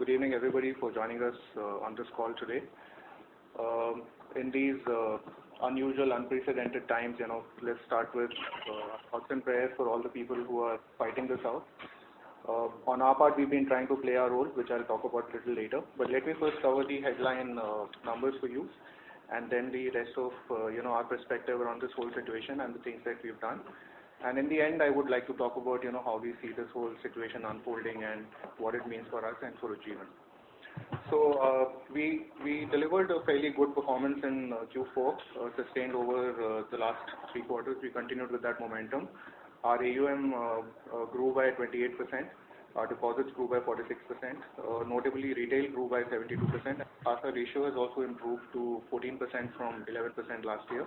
good evening everybody for joining us on this call today. In these unusual, unprecedented times, let's start with thoughts and prayers for all the people who are fighting this out. On our part, we've been trying to play our role, which I'll talk about a little later. But let me first cover the headline numbers for you, and then the rest of our perspective around this whole situation and the things that we've done. And in the end, I would like to talk about how we see this whole situation unfolding and what it means for us and for Ujjivan. So we delivered a fairly good performance in Q4, sustained over the last 3 quarters. We continued with that momentum. Our AUM grew by 28%. Our deposits grew by 46%. Notably, retail grew by 72%. CASA ratio has also improved to 14% from 11% last year.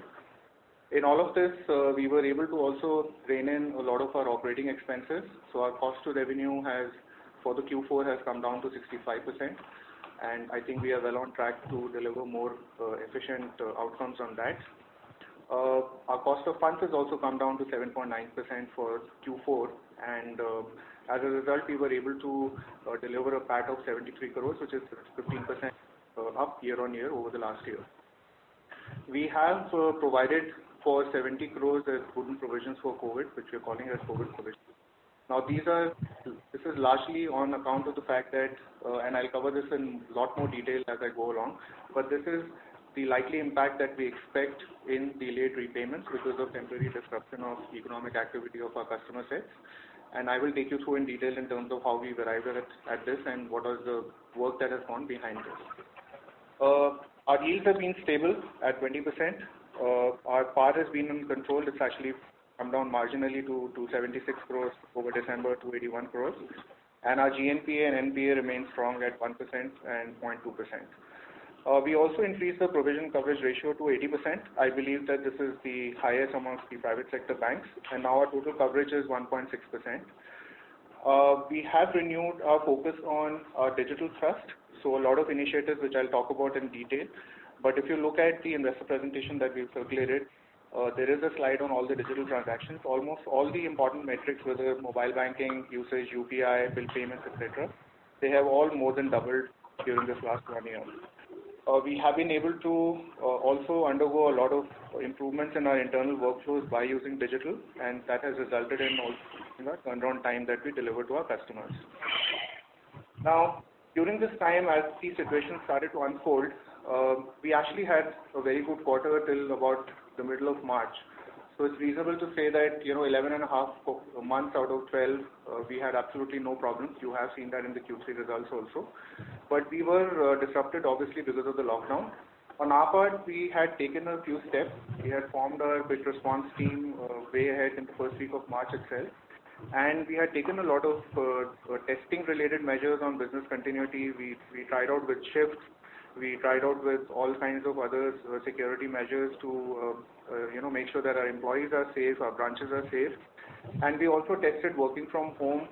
In all of this, we were able to also rein in a lot of our operating expenses. So our cost to revenue for the Q4 has come down to 65%. And I think we are well on track to deliver more efficient outcomes on that. Our cost of funds has also come down to 7.9% for Q4, and as a result, we were able to deliver a PAT of 73 crores, which is 15% up year on year over the last year. We have provided for 70 crores as prudent provisions for COVID, which we are calling as COVID provisions. Now, this is largely on account of the fact that, and I'll cover this in a lot more detail as I go along, but this is the likely impact that we expect in delayed repayments because of temporary disruption of economic activity of our customer sets. And I will take you through in detail in terms of how we've arrived at this and what is the work that has gone behind this. Our yields have been stable at 20%. Our PAR has been in control. It's actually come down marginally to 76 crores over December to 81 crores. And our GNPA and NPA remain strong at 1% and 0.2%. We also increased the provision coverage ratio to 80%. I believe that this is the highest amongst the private sector banks, and now our total coverage is 1.6%. We have renewed our focus on our digital thrust, so a lot of initiatives which I'll talk about in detail. But if you look at the investor presentation that we've circulated, there is a slide on all the digital transactions. Almost all the important metrics, whether mobile banking, usage, UPI, bill payments, etc., they have all more than doubled during this last 1 year. We have been able to also undergo a lot of improvements in our internal workflows by using digital, and that has resulted in also turnaround time that we deliver to our customers. Now, during this time, as the situation started to unfold, we actually had a very good quarter till about the middle of March. So it's reasonable to say that 11 and a half months out of 12, we had absolutely no problems. You have seen that in the Q3 results also. But we were disrupted obviously because of the lockdown. On our part, we had taken a few steps. We had formed a quick response team way ahead in the first week of March itself. And we had taken a lot of testing related measures on business continuity. We tried out with shifts. We tried out with all kinds of other security measures to make sure that our employees are safe, our branches are safe. And we also tested working from home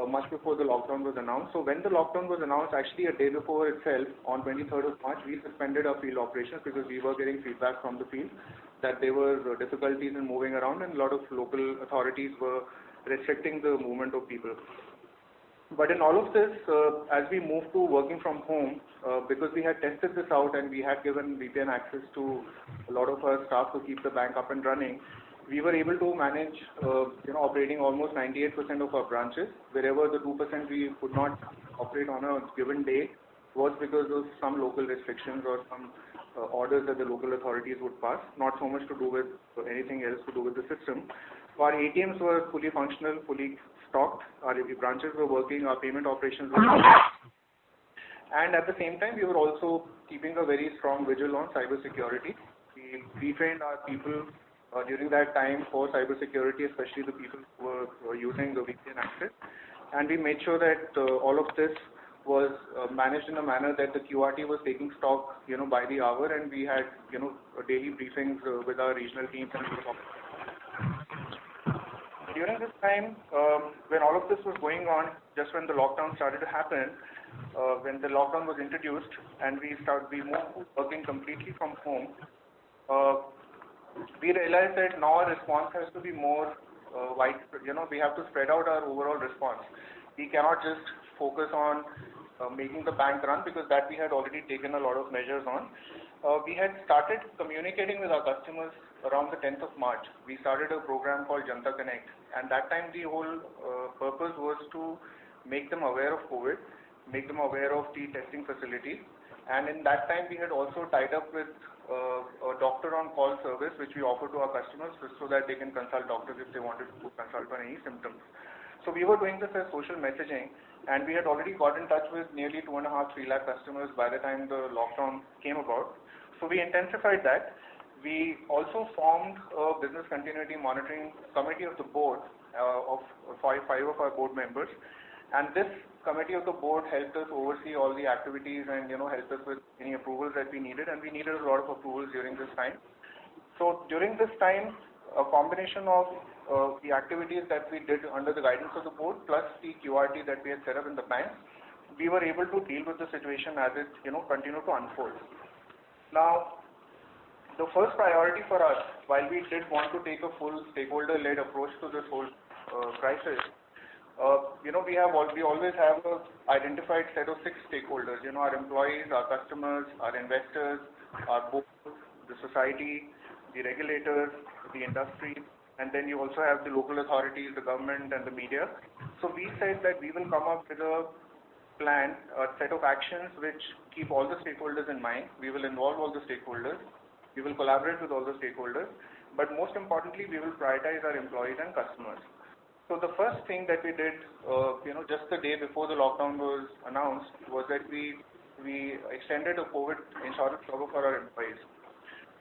much before the lockdown was announced. So when the lockdown was announced, actually a day before itself, on 23rd of March, we suspended our field operations because we were getting feedback from the field that there were difficulties in moving around and a lot of local authorities were restricting the movement of people. But in all of this, as we moved to working from home, because we had tested this out and we had given VPN access to a lot of our staff to keep the bank up and running, we were able to manage, operating almost 98% of our branches. Wherever the 2% we could not operate on a given day was because of some local restrictions or some orders that the local authorities would pass, not so much to do with anything else to do with the system. So our ATMs were fully functional, fully stocked, our branches were working, our payment operations were working. And at the same time, we were also keeping a very strong vigil on cyber security. We retrained our people during that time for cyber security, especially the people who were using the VPN access. And we made sure that all of this was managed in a manner that the QRT was taking stock, by the hour, and we had, daily briefings with our regional teams and during this time, when all of this was going on, just when the lockdown started to happen, when the lockdown was introduced and we moved working completely from home, we realized that now our response has to be more widespread. We have to spread out our overall response. We cannot just focus on making the bank run, because that we had already taken a lot of measures on. We had started communicating with our customers around the 10th of March. We started a program called Janta Connect, and that time the whole purpose was to make them aware of COVID, make them aware of the testing facility, and in that time we had also tied up with a doctor on call service which we offer to our customers so that they can consult doctors if they wanted to consult on any symptoms. So we were doing this as social messaging, and we had already got in touch with nearly 2.5-3 lakh customers by the time the lockdown came about. So we intensified that. We also formed a business continuity monitoring committee of the board of five of our board members, and this committee of the board helped us oversee all the activities and helped us with any approvals that we needed, and we needed a lot of approvals during this time. So during this time, a combination of the activities that we did under the guidance of the board plus the QRT that we had set up in the bank, we were able to deal with the situation as it continued to unfold. Now, the first priority for us, while we did want to take a full stakeholder-led approach to this whole crisis, we always have a identified set of 6 stakeholders. Our employees, our customers, our investors, our board, the society, the regulators, the industry, and then you also have the local authorities, the government, and the media. So we said that we will come up with a plan, a set of actions which keep all the stakeholders in mind. We will involve all the stakeholders. We will collaborate with all the stakeholders. But most importantly, we will prioritize our employees and customers. So the first thing that we did, just the day before the lockdown was announced, was that we extended a COVID insurance cover for our employees.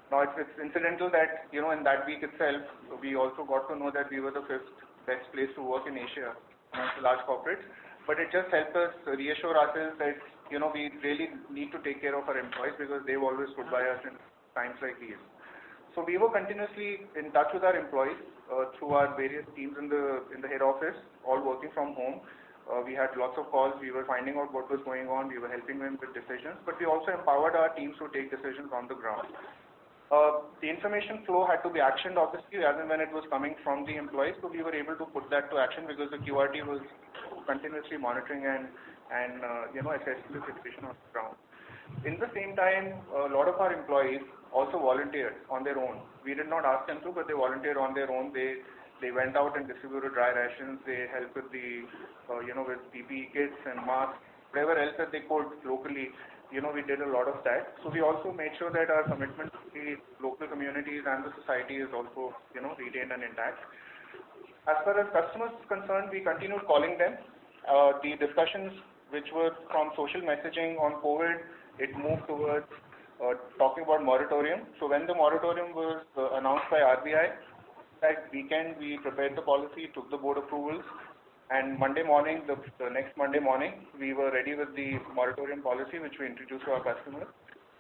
Now it's incidental that in that week itself we also got to know that we were the 5th best place to work in Asia amongst the large corporates. But it just helped us reassure ourselves that we really need to take care of our employees because they've always stood by us in times like these. So we were continuously in touch with our employees through our various teams in the head office, all working from home. We had lots of calls. We were finding out what was going on. We were helping them with decisions, but we also empowered our teams to take decisions on the ground. The information flow had to be actioned obviously as and when it was coming from the employees, so we were able to put that to action because the QRT was continuously monitoring and assessing the situation on the ground. In the same time, a lot of our employees also volunteered on their own. We did not ask them to, but they volunteered on their own. They went out and distributed dry rations. They helped with the with PPE kits and masks, whatever else that they could locally. We did a lot of that. So we also made sure that our commitment to the local communities and the society is also retained and intact. As far as customers is concerned, we continued calling them. The discussions which were from social messaging on COVID, it moved towards talking about moratorium. So when the moratorium was announced by RBI, that weekend we prepared the policy, took the board approvals, and Monday morning, the next Monday morning, we were ready with the moratorium policy which we introduced to our customers.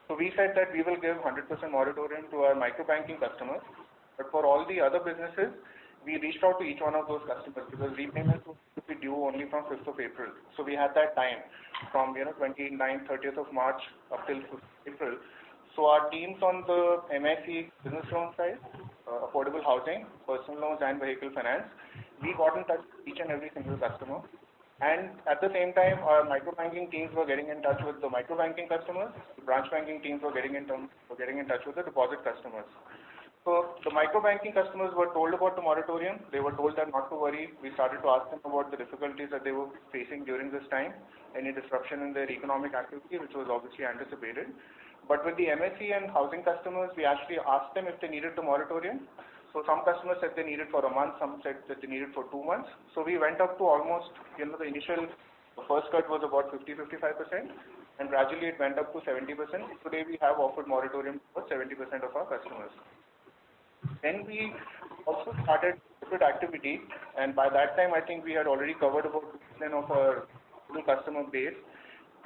So we said that we will give 100% moratorium to our micro-banking customers, but for all the other businesses, we reached out to each one of those customers because repayments would be due only from 5th of April. So we had that time from 29th, 30th of March up till 5th of April. So our teams on the MSE business loan side, affordable housing, personal loans and vehicle finance, we got in touch with each and every single customer. And at the same time, our micro-banking teams were getting in touch with the micro-banking customers. The branch banking teams were getting in touch with the deposit customers. So the micro-banking customers were told about the moratorium. They were told that not to worry. We started to ask them about the difficulties that they were facing during this time, any disruption in their economic activity, which was obviously anticipated. But with the MSE and housing customers, we actually asked them if they needed the moratorium. So some customers said they needed for a month, some said that they needed for 2 months. So we went up to almost, the first cut was about 50-55%, and gradually it went up to 70%. Today we have offered moratorium for 70% of our customers. Then we also started corporate activity, and by that time I think we had already covered about 2% of our total customer base.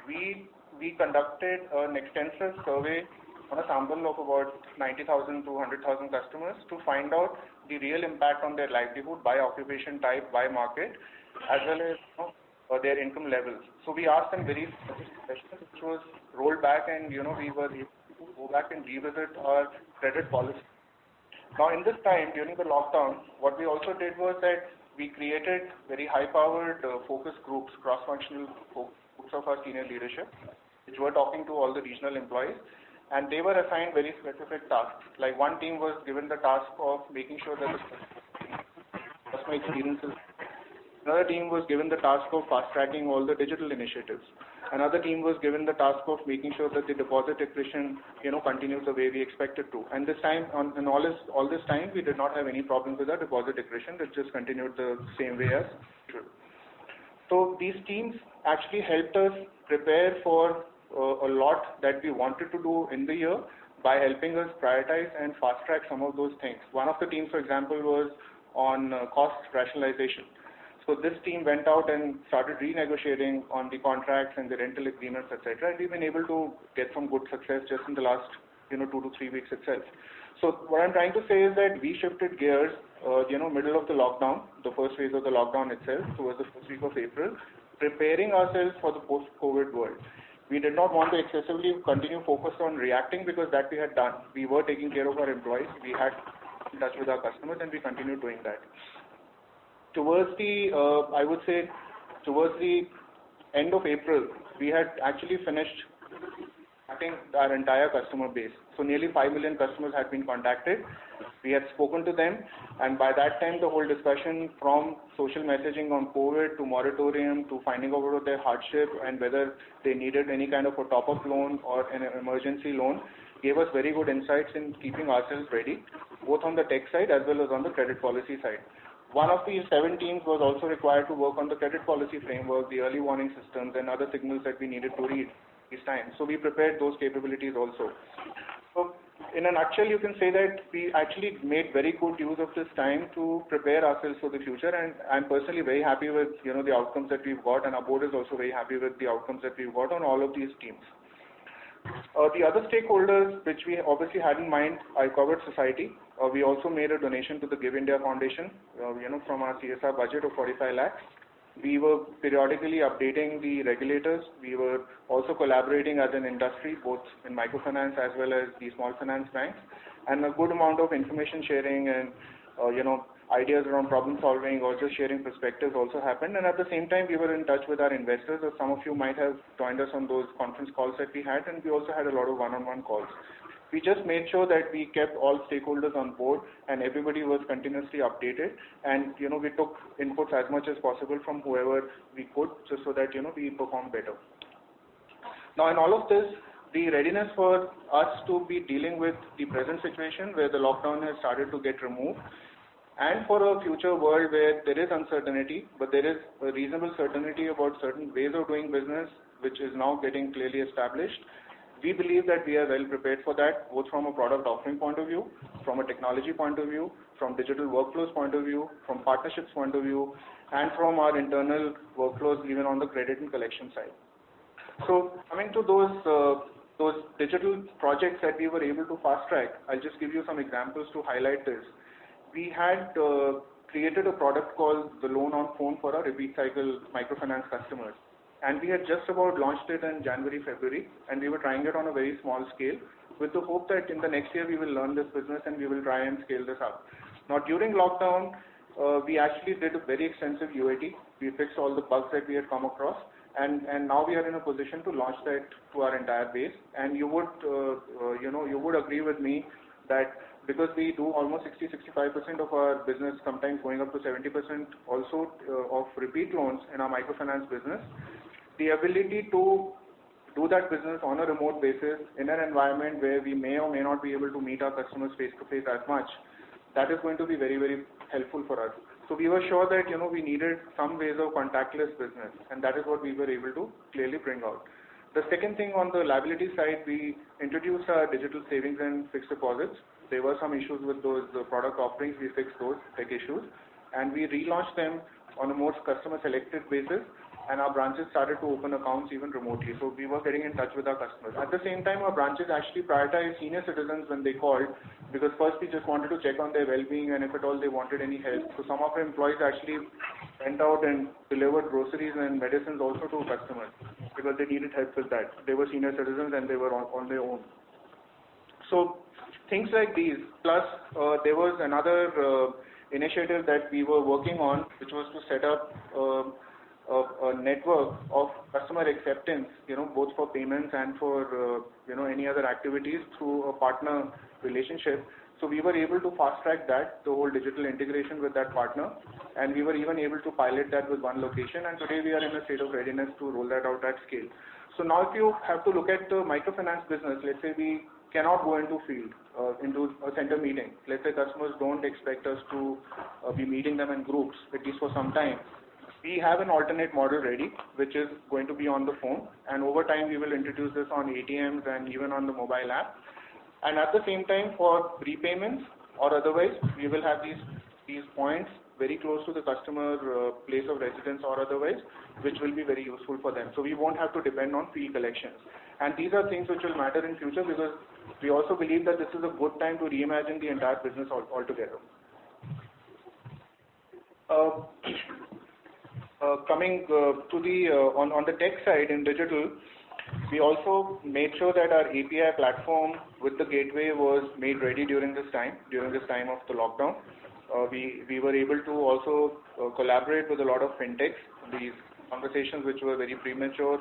We conducted an extensive survey on a sample of about 90,000 to 100,000 customers to find out the real impact on their livelihood by occupation type, by market, as well as their income levels. So we asked them very specific questions, which was rolled back, and we were able to go back and revisit our credit policy. Now in this time, during the lockdown, what we also did was that we created very high-powered focus groups, cross-functional focus groups of our senior leadership, which were talking to all the regional employees, and they were assigned very specific tasks. Like one team was given the task of making sure that the customer experiences. Another team was given the task of fast-tracking all the digital initiatives. Another team was given the task of making sure that the deposit accretion, continues the way we expect it to. And this time, all this time, we did not have any problems with our deposit accretion. It just continued the same way as usual. So these teams actually helped us prepare for a lot that we wanted to do in the year by helping us prioritize and fast-track some of those things. One of the teams, for example, was on cost rationalization. So this team went out and started renegotiating on the contracts and the rental agreements, etc. And we've been able to get some good success just in the last 2 to 3 weeks itself. So what I'm trying to say is that we shifted gears, middle of the lockdown, the first phase of the lockdown itself, towards the first week of April, preparing ourselves for the post-COVID world. We did not want to excessively continue focused on reacting because that we had done. We were taking care of our employees. We had in touch with our customers, and we continued doing that. Towards the end of April, we had actually finished contacting our entire customer base. So nearly 5 million customers had been contacted. We had spoken to them, and by that time, the whole discussion from social messaging on COVID to moratorium to finding out about their hardship and whether they needed any kind of a top-up loan or an emergency loan gave us very good insights in keeping ourselves ready, both on the tech side as well as on the credit policy side. One of these 7 teams was also required to work on the credit policy framework, the early warning systems, and other signals that we needed to read this time. So we prepared those capabilities also. So in a nutshell, you can say that we actually made very good use of this time to prepare ourselves for the future, and I'm personally very happy with the outcomes that we've got, and our board is also very happy with the outcomes that we've got on all of these teams. The other stakeholders, which we obviously had in mind, I covered society. We also made a donation to the Give India Foundation, from our CSR budget of 45 lakhs. We were periodically updating the regulators. We were also collaborating as an industry, both in microfinance as well as the small finance banks, and a good amount of information sharing and, ideas around problem solving or just sharing perspectives also happened. And at the same time, we were in touch with our investors, or some of you might have joined us on those conference calls that we had, and we also had a lot of one-on-one calls. We just made sure that we kept all stakeholders on board and everybody was continuously updated, and we took inputs as much as possible from whoever we could, just so that we perform better. Now, in all of this, the readiness for us to be dealing with the present situation where the lockdown has started to get removed, and for a future world where there is uncertainty, but there is a reasonable certainty about certain ways of doing business, which is now getting clearly established. We believe that we are well prepared for that, both from a product offering point of view, from a technology point of view, from digital workflows point of view, from partnerships point of view, and from our internal workflows, even on the credit and collection side. So coming to those digital projects that we were able to fast track, I'll just give you some examples to highlight this. We had created a product called the Loan on Phone for our repeat cycle microfinance customers. And we had just about launched it in January, February, and we were trying it on a very small scale with the hope that in the next year we will learn this business and we will try and scale this up. Now, during lockdown, we actually did a very extensive UAT. We fixed all the bugs that we had come across, and now we are in a position to launch that to our entire base. And you would agree with me that because we do almost 60-65% of our business, sometimes going up to 70% also of repeat loans in our microfinance business, the ability to do that business on a remote basis in an environment where we may or may not be able to meet our customers face to face as much, that is going to be very, very helpful for us. So we were sure that we needed some ways of contactless business, and that is what we were able to clearly bring out. The second thing, on the liability side, we introduced our digital savings and fixed deposits. There were some issues with those product offerings. We fixed those tech issues, and we relaunched them on a more customer selected basis, and our branches started to open accounts even remotely. So we were getting in touch with our customers. At the same time, our branches actually prioritized senior citizens when they called, because first we just wanted to check on their well-being and if at all they wanted any help. So some of our employees actually went out and delivered groceries and medicines also to customers because they needed help with that. They were senior citizens and they were on their own. So things like these, plus there was another initiative that we were working on, which was to set up a network of customer acceptance, both for payments and for any other activities through a partner relationship. So we were able to fast track that, the whole digital integration with that partner, and we were even able to pilot that with one location, and today we are in a state of readiness to roll that out at scale. So now if you have to look at the microfinance business, let's say we cannot go into field, into a center meeting. Let's say customers don't expect us to be meeting them in groups, at least for some time. We have an alternate model ready, which is going to be on the phone, and over time we will introduce this on ATMs and even on the mobile app. And at the same time, for repayments or otherwise, we will have these points very close to the customer place of residence or otherwise, which will be very useful for them. So we won't have to depend on field collections. And these are things which will matter in future, because we also believe that this is a good time to reimagine the entire business altogether. Coming to the on the tech side in digital, we also made sure that our API platform with the gateway was made ready during this time of the lockdown. We were able to also collaborate with a lot of fintechs. These conversations which were very premature,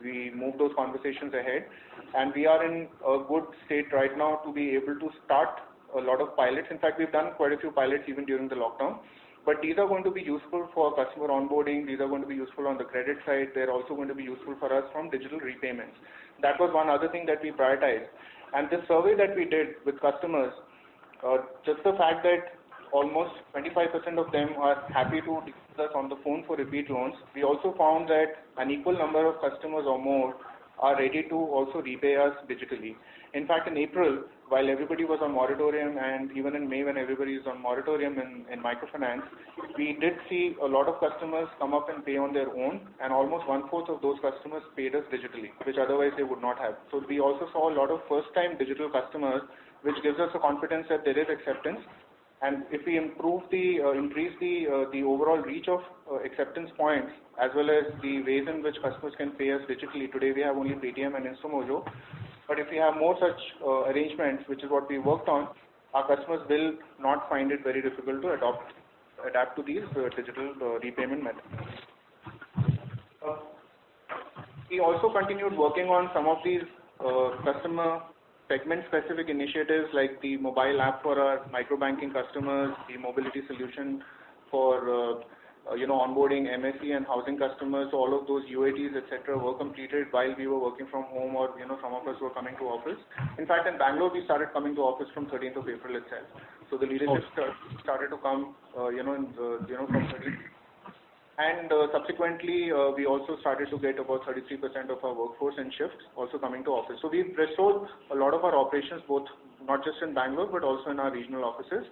we moved those conversations ahead, and we are in a good state right now to be able to start a lot of pilots. In fact, we've done quite a few pilots even during the lockdown. But these are going to be useful for customer onboarding. These are going to be useful on the credit side. They're also going to be useful for us from digital repayments. That was one other thing that we prioritized. And this survey that we did with customers, just the fact that almost 25% of them are happy to use us on the phone for repeat loans, we also found that an equal number of customers or more are ready to also repay us digitally. In fact, in April, while everybody was on moratorium, and even in May when everybody is on moratorium in microfinance, we did see a lot of customers come up and pay on their own, and almost 1/4 of those customers paid us digitally, which otherwise they would not have. So we also saw a lot of first-time digital customers, which gives us a confidence that there is acceptance. And if we increase the overall reach of acceptance points, as well as the ways in which customers can pay us digitally, today we have only Paytm and InstaMojo. But if we have more such arrangements, which is what we worked on, our customers will not find it very difficult to adapt to these digital repayment methods. We also continued working on some of these customer segment-specific initiatives, like the mobile app for our microbanking customers, the mobility solution for onboarding MSE and housing customers. So all of those UATs, etc., were completed while we were working from home, or some of us were coming to office. In fact, in Bangalore, we started coming to office from 13th of April itself. So the leadership started to come, from 13th. And subsequently, we also started to get about 33% of our workforce in shifts also coming to office. So we've restored a lot of our operations, both not just in Bangalore, but also in our regional offices.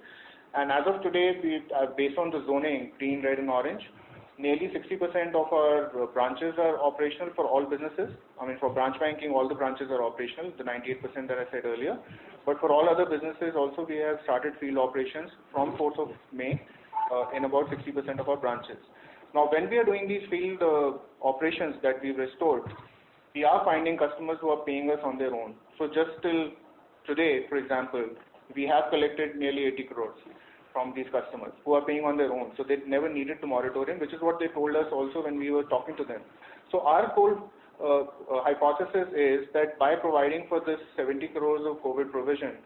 And as of today, based on the zoning, green, red, and orange, nearly 60% of our branches are operational for all businesses. I mean, for branch banking, all the branches are operational, the 98% that I said earlier. But for all other businesses also, we have started field operations from 4th of May in about 60% of our branches. Now, when we are doing these field operations that we've restored, we are finding customers who are paying us on their own. So just till today, for example, we have collected nearly 80 crores from these customers who are paying on their own. So they never needed the moratorium, which is what they told us also when we were talking to them. So our whole hypothesis is that by providing for this 70 crores of COVID provision,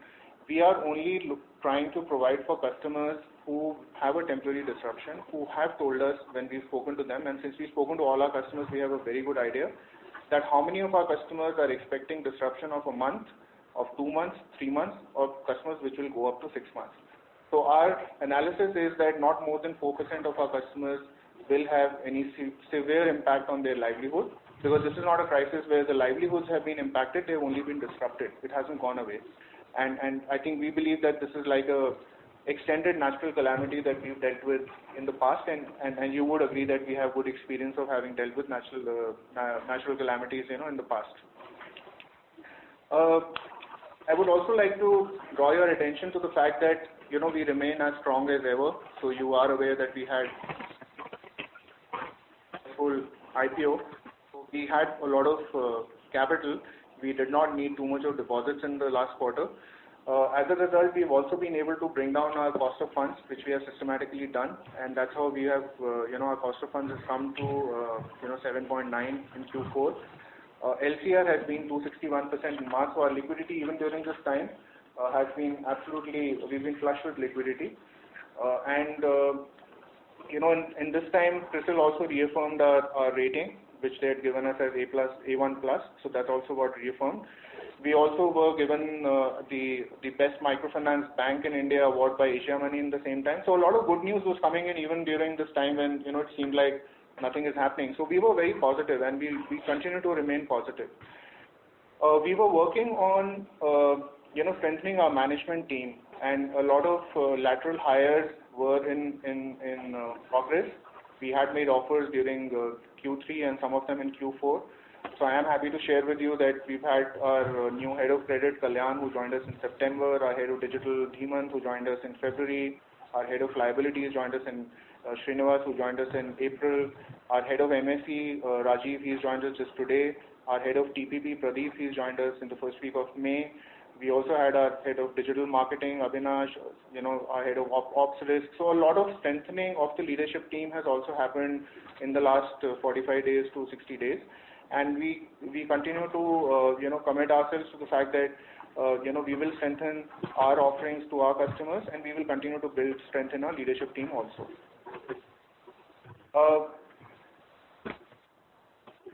we are only trying to provide for customers who have a temporary disruption, who have told us when we've spoken to them, and since we've spoken to all our customers, we have a very good idea that how many of our customers are expecting disruption of a month, of 2 months, 3 months, or customers which will go up to 6 months. So our analysis is that not more than 4% of our customers will have any severe impact on their livelihood, because this is not a crisis where the livelihoods have been impacted, they've only been disrupted. It hasn't gone away. And I think we believe that this is like a extended natural calamity that we've dealt with in the past, and you would agree that we have good experience of having dealt with natural calamities, in the past. I would also like to draw your attention to the fact that, we remain as strong as ever. So you are aware that we had a full IPO. So we had a lot of capital. We did not need too much of deposits in the last quarter. As a result, we've also been able to bring down our cost of funds, which we have systematically done, and that's how we have, our cost of funds has come to, 7.9 in Q4. LCR has been 261% in March, so our liquidity even during this time has been we've been flush with liquidity. In this time, CRISIL also reaffirmed our rating, which they had given us as A1+, so that also got reaffirmed. We also were given the best microfinance bank in India award by Asia Money in the same time. So a lot of good news was coming in even during this time when it seemed like nothing is happening. So we were very positive, and we continue to remain positive. We were working on strengthening our management team, and a lot of lateral hires were in progress. We had made offers during Q3 and some of them in Q4. So I am happy to share with you that we've had our new head of credit, Kalyan, who joined us in September, our head of digital, Dhimant, who joined us in February, our head of liabilities joined us in Srinivas, who joined us in April, our head of MSE, Rajiv, he's joined us just today, our head of TPP, Pradeep, he's joined us in the first week of May. We also had our head of digital marketing, Avinash, our head of ops risk. So a lot of strengthening of the leadership team has also happened in the last 45 days to 60 days. And we continue to commit ourselves to the fact that we will strengthen our offerings to our customers, and we will continue to build strength in our leadership team also.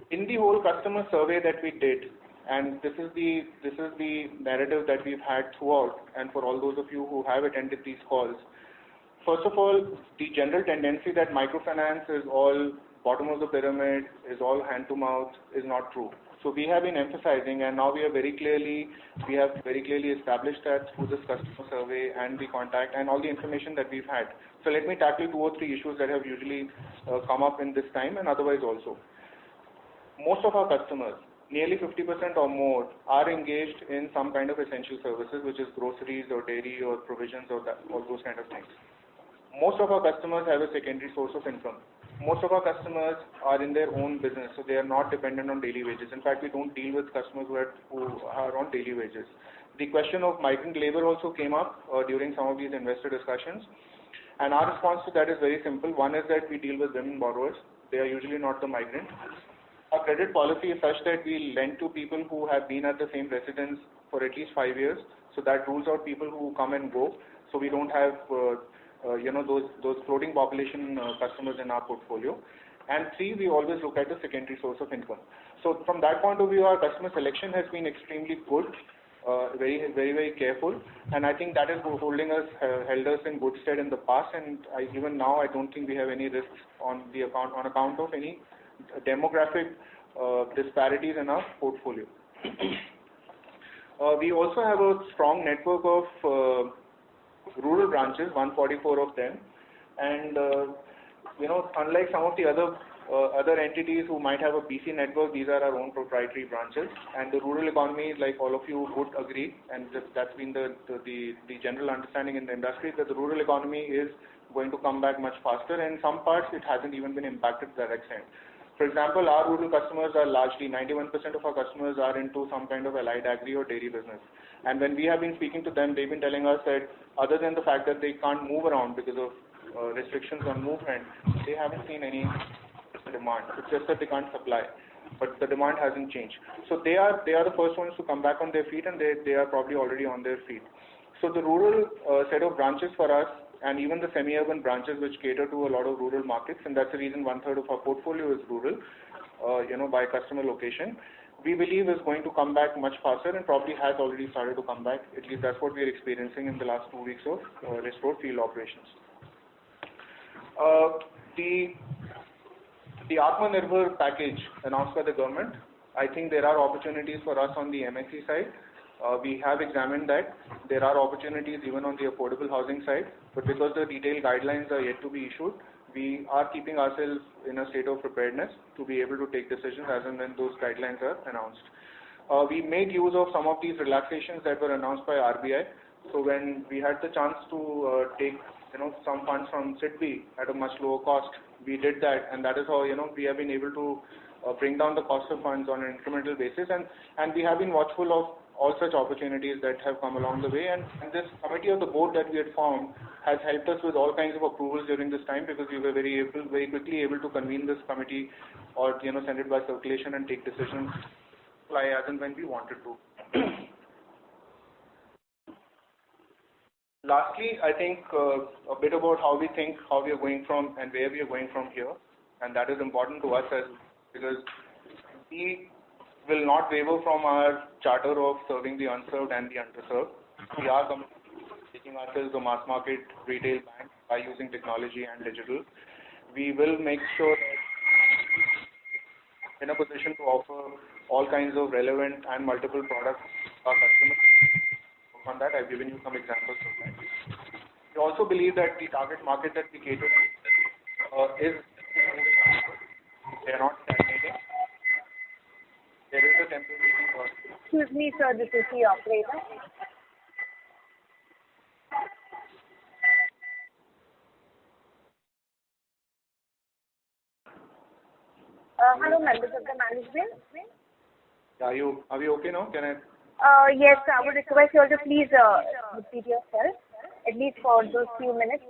In the whole customer survey that we did, and this is the narrative that we've had throughout, and for all those of you who have attended these calls, first of all, the general tendency that microfinance is all bottom of the pyramid, is all hand to mouth, is not true. So we have been emphasizing, and now we have very clearly established that through this customer survey and the contact and all the information that we've had. So let me tackle 2 or 3 issues that have usually come up in this time and otherwise also. Most of our customers, nearly 50% or more, are engaged in some kind of essential services, which is groceries or dairy or provisions or all those kind of things. Most of our customers have a secondary source of income. Most of our customers are in their own business, so they are not dependent on daily wages. In fact, we don't deal with customers who are on daily wages. The question of migrant labor also came up during some of these investor discussions. And our response to that is very simple. One is that we deal with women borrowers. They are usually not the migrant. Our credit policy is such that we lend to people who have been at the same residence for at least 5 years. So that rules out people who come and go. So we don't have those floating population customers in our portfolio. And 3, we always look at the secondary source of income. So from that point of view, our customer selection has been extremely good, very, very, very careful. And I think that is held us in good stead in the past. And even now, I don't think we have any risks on account of any demographic disparities in our portfolio. We also have a strong network of rural branches, 144 of them, and unlike some of the other entities who might have a BC network, these are our own proprietary branches. And the rural economy, like all of you would agree, and that's been the general understanding in the industry, that the rural economy is going to come back much faster, and in some parts it hasn't even been impacted to that extent. For example, our rural customers are largely, 91% of our customers are into some kind of allied agri or dairy business. And when we have been speaking to them, they've been telling us that other than the fact that they can't move around because of restrictions on movement, they haven't seen any demand. It's just that they can't supply, but the demand hasn't changed. So they are the first ones to come back on their feet, and they are probably already on their feet. So the rural set of branches for us, and even the semi-urban branches which cater to a lot of rural markets, and that's the reason 1/3 of our portfolio is rural, by customer location, we believe is going to come back much faster and probably has already started to come back. At least that's what we are experiencing in the last 2 weeks of restored field operations. The Atmanirbhar package announced by the government, I think there are opportunities for us on the MSE side. We have examined that. There are opportunities even on the affordable housing side, but because the detailed guidelines are yet to be issued, we are keeping ourselves in a state of preparedness to be able to take decisions as and when those guidelines are announced. We made use of some of these relaxations that were announced by RBI. So when we had the chance to take some funds from SIDBI at a much lower cost, we did that, and that is how we have been able to bring down the cost of funds on an incremental basis, and we have been watchful of all such opportunities that have come along the way. And this committee of the board that we had formed has helped us with all kinds of approvals during this time, because we were very quickly able to convene this committee, or send it by circulation and take decisions fly as and when we wanted to. Lastly, I think a bit about how we think, how we are going from and where we are going from here, and that is important to us because we will not waver from our charter of serving the unserved and the underserved. We are making ourselves a mass market retail bank by using technology and digital. We will make sure that in a position to offer all kinds of relevant and multiple products to our customers. On that, I've given you some examples of that. We also believe that the target market that we cater to is moving upward. They are not stagnating. There is a temporary. Excuse me, sir, this is the operator. Hello, members of the management. Are we okay now? Can I? Yes, I would request you all to please repeat yourself, at least for those few minutes.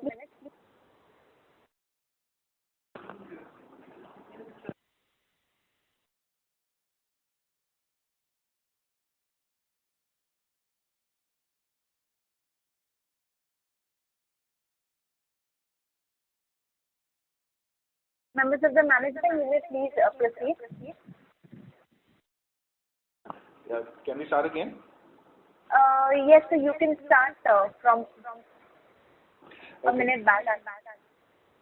Members of the management, you may please proceed. Yeah. Can we start again? Yes, so you can start from a minute back.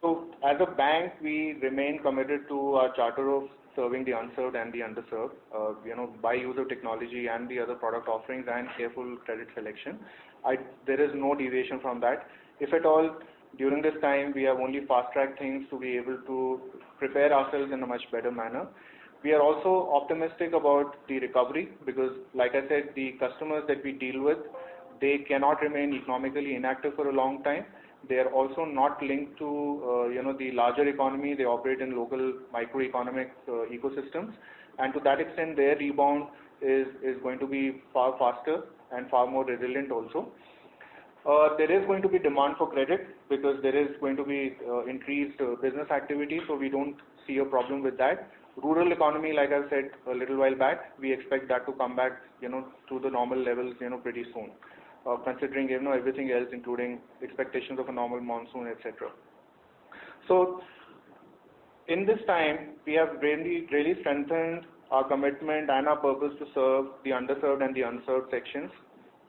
So, as a bank, we remain committed to our charter of serving the unserved and the underserved, by use of technology and the other product offerings and careful credit selection. There is no deviation from that. If at all, during this time, we have only fast-tracked things to be able to prepare ourselves in a much better manner. We are also optimistic about the recovery because, like I said, the customers that we deal with, they cannot remain economically inactive for a long time. They are also not linked to, the larger economy. They operate in local microeconomic ecosystems, and to that extent, their rebound is going to be far faster and far more resilient also. There is going to be demand for credit because there is going to be increased business activity, so we don't see a problem with that. Rural economy, like I said a little while back, we expect that to come back, to the normal levels, pretty soon. Considering, everything else, including expectations of a normal monsoon, etc. So, in this time, we have really strengthened our commitment and our purpose to serve the underserved and the unserved sections.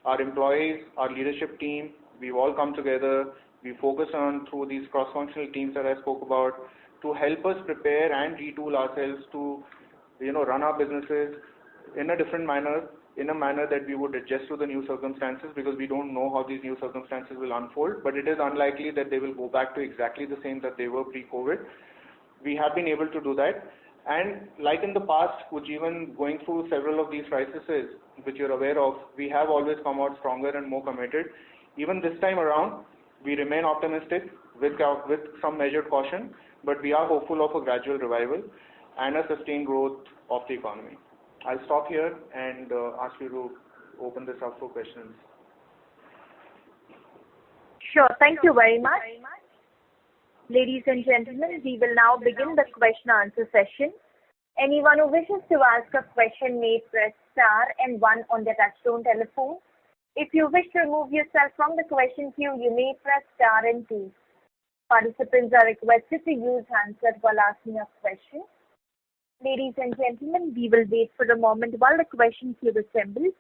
Our employees, our leadership team, we've all come together. We focus on, through these cross-functional teams that I spoke about, to help us prepare and retool ourselves to, run our businesses in a different manner, in a manner that we would adjust to the new circumstances, because we don't know how these new circumstances will unfold, but it is unlikely that they will go back to exactly the same that they were pre-COVID. We have been able to do that. And like in the past, which even going through several of these crises, which you're aware of, we have always come out stronger and more committed. Even this time around, we remain optimistic with some measured caution, but we are hopeful of a gradual revival and a sustained growth of the economy. I'll stop here and ask you to open this up for questions. Sure, thank you very much. Ladies and gentlemen, we will now begin the question answer session. Anyone who wishes to ask a question may press star and 1 on their touchtone telephone. If you wish to remove yourself from the question queue, you may press star and 2. Participants are requested to use handset while asking a question. Ladies and gentlemen, we will wait for a moment while the question queue assembles.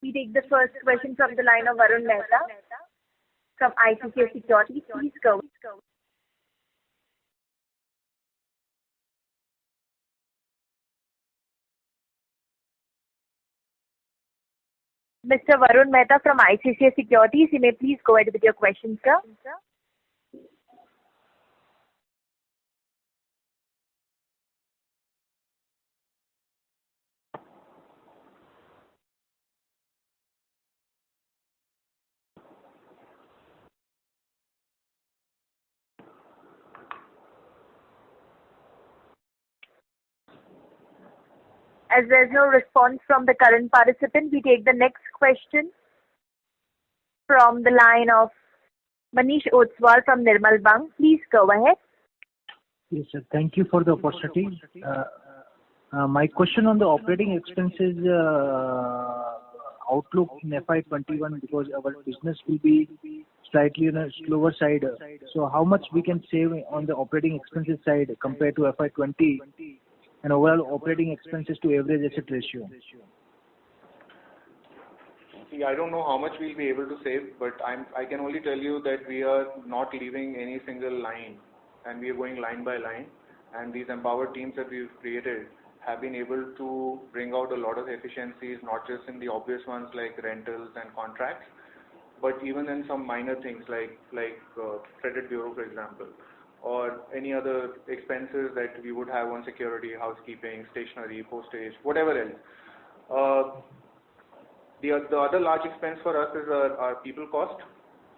We take the first question from the line of Varun Mehta from ICICI Securities. Please go. Mr. Varun Mehta from ICICI Securities, you may please go ahead with your question, sir. As there's no response from the current participant, we take the next question from the line of Manish Otswal from Nirmal Bang. Please go ahead. Yes, sir. Thank you for the opportunity. My question on the operating expenses outlook in FY21, because our business will be slightly on a slower side. So how much we can save on the operating expenses side compared to FY20 and overall operating expenses to average asset ratio? See, I don't know how much we'll be able to save, but I can only tell you that we are not leaving any single line, and we are going line by line. And these empowered teams that we've created have been able to bring out a lot of efficiencies, not just in the obvious ones like rentals and contracts, but even in some minor things like credit bureau, for example, or any other expenses that we would have on security, housekeeping, stationery, postage, whatever else. The other large expense for us is our people cost.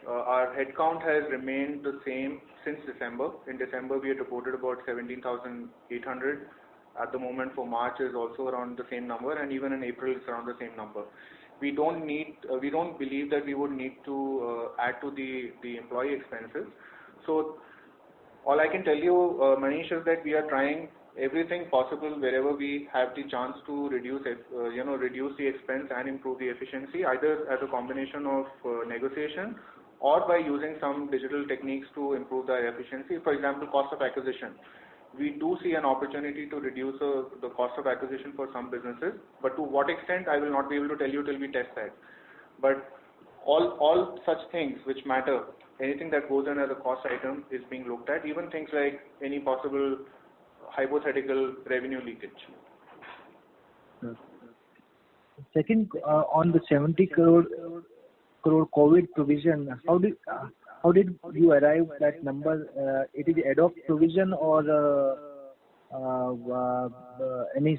Our headcount has remained the same since December. In December, we had reported about 17,800. At the moment for March is also around the same number, and even in April it's around the same number. We don't believe that we would need to add to the employee expenses. So all I can tell you, Manish, is that we are trying everything possible wherever we have the chance to reduce the expense and improve the efficiency, either as a combination of negotiation or by using some digital techniques to improve the efficiency. For example, cost of acquisition. We do see an opportunity to reduce the cost of acquisition for some businesses, but to what extent I will not be able to tell you till we test that. But all such things which matter, anything that goes in as a cost item is being looked at, even things like any possible hypothetical revenue leakage. Second, on the 70 crore COVID provision, how did you arrive at that number? It is ad hoc provision or any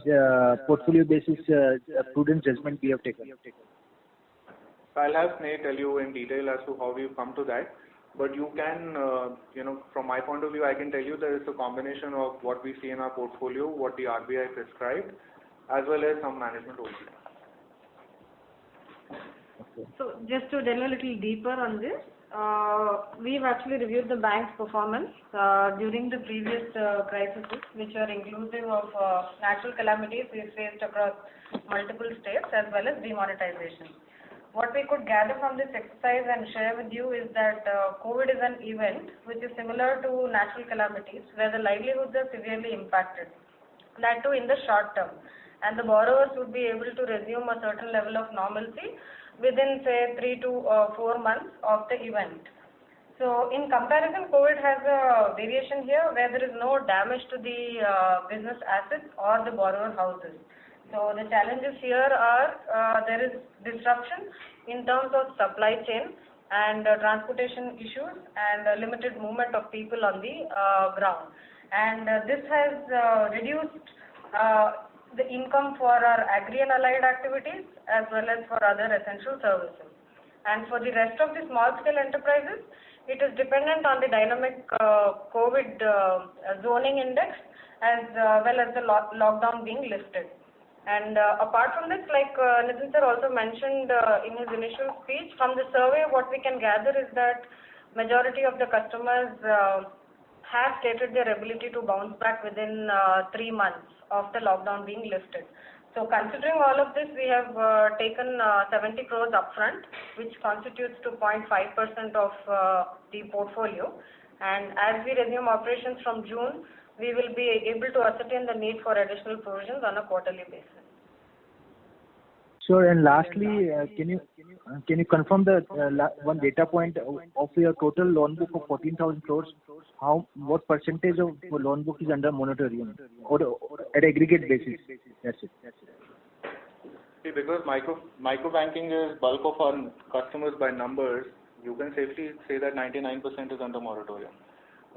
portfolio basis prudent judgment we have taken? I'll have Sneh tell you in detail as to how we've come to that. But you can, from my point of view, I can tell you that it's a combination of what we see in our portfolio, what the RBI prescribed, as well as some management oversight. Okay. So just to delve a little deeper on this, we've actually reviewed the bank's performance during the previous crises, which are inclusive of natural calamities we faced across multiple states as well as demonetization. What we could gather from this exercise and share with you is that COVID is an event which is similar to natural calamities where the livelihoods are severely impacted, that too in the short term, and the borrowers would be able to resume a certain level of normalcy within say 3 to 4 months of the event. So in comparison, COVID has a variation here where there is no damage to the business assets or the borrower houses. So the challenges here are there is disruption in terms of supply chain and transportation issues and limited movement of people on the ground. And this has reduced the income for our agri and allied activities as well as for other essential services. And for the rest of the small scale enterprises, it is dependent on the dynamic COVID zoning index as well as the lockdown being lifted. And apart from this, like Nitin sir also mentioned in his initial speech, from the survey what we can gather is that majority of the customers have stated their ability to bounce back within 3 months of the lockdown being lifted. So considering all of this, we have taken 70 crores upfront, which constitutes to 0.5% of the portfolio. And as we resume operations from June, we will be able to ascertain the need for additional provisions on a quarterly basis. Sure. And lastly, can you confirm the one data point of your total loan book of 14,000 crores? What percentage of loan book is under moratorium or at aggregate basis? That's it. See, because micro banking is bulk of our customers by numbers, you can safely say that 99% is under moratorium.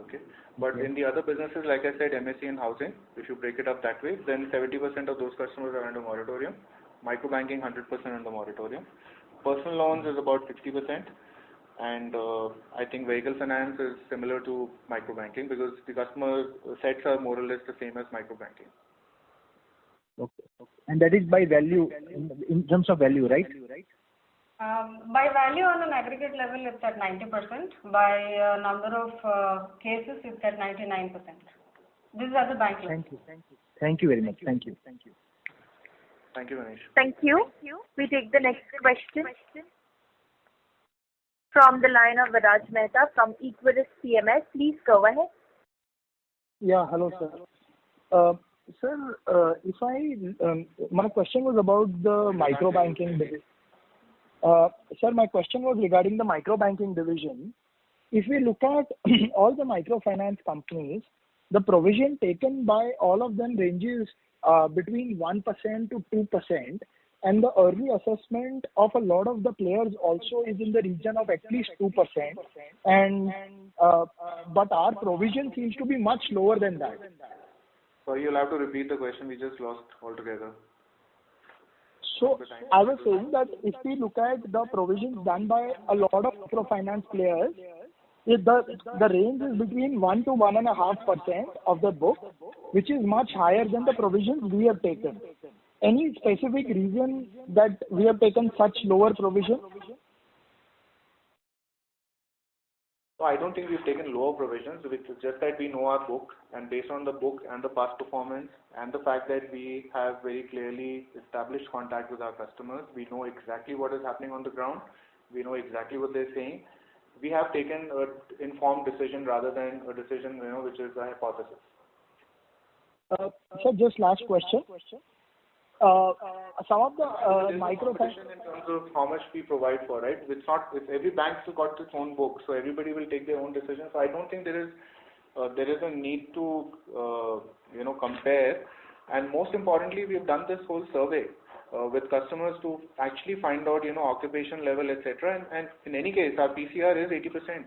Okay. But in the other businesses, like I said, MSE and housing, if you break it up that way, then 70% of those customers are under moratorium. Micro banking, 100% under moratorium. Personal loans is about 60%. And I think vehicle finance is similar to micro banking because the customer sets are more or less the same as micro banking. Okay. And that is by value, in terms of value, right? By value on an aggregate level, it's at 90%. By number of cases, it's at 99%. This is at the bank level. Thank you. Thank you very much. Thank you. Thank you, Manish. Thank you. We take the next question from the line of Viraj Mehta from Equirus PMS. Please go ahead. Yeah, hello, sir. Sir, my question was about the micro banking division. Sir, my question was regarding the micro banking division. If we look at all the microfinance companies, the provision taken by all of them ranges between 1% to 2%, and the early assessment of a lot of the players also is in the region of at least 2%. And but our provision seems to be much lower than that. Sorry, you'll have to repeat the question. We just lost altogether. So I was saying that if we look at the provisions done by a lot of microfinance players, the range is between 1 to 1.5% of the book, which is much higher than the provisions we have taken. Any specific reason that we have taken such lower provision? So I don't think we've taken lower provisions. It's just that we know our book, and based on the book and the past performance and the fact that we have very clearly established contact with our customers, we know exactly what is happening on the ground. We know exactly what they're saying. We have taken an informed decision rather than a decision, which is a hypothesis. So just last question. Some of the microfinance in terms of how much we provide for, right? It's not. If every bank's got its own book, so everybody will take their own decision. So I don't think there is a need to compare. And most importantly, we've done this whole survey with customers to actually find out occupation level, etc. And in any case, our PCR is 80%.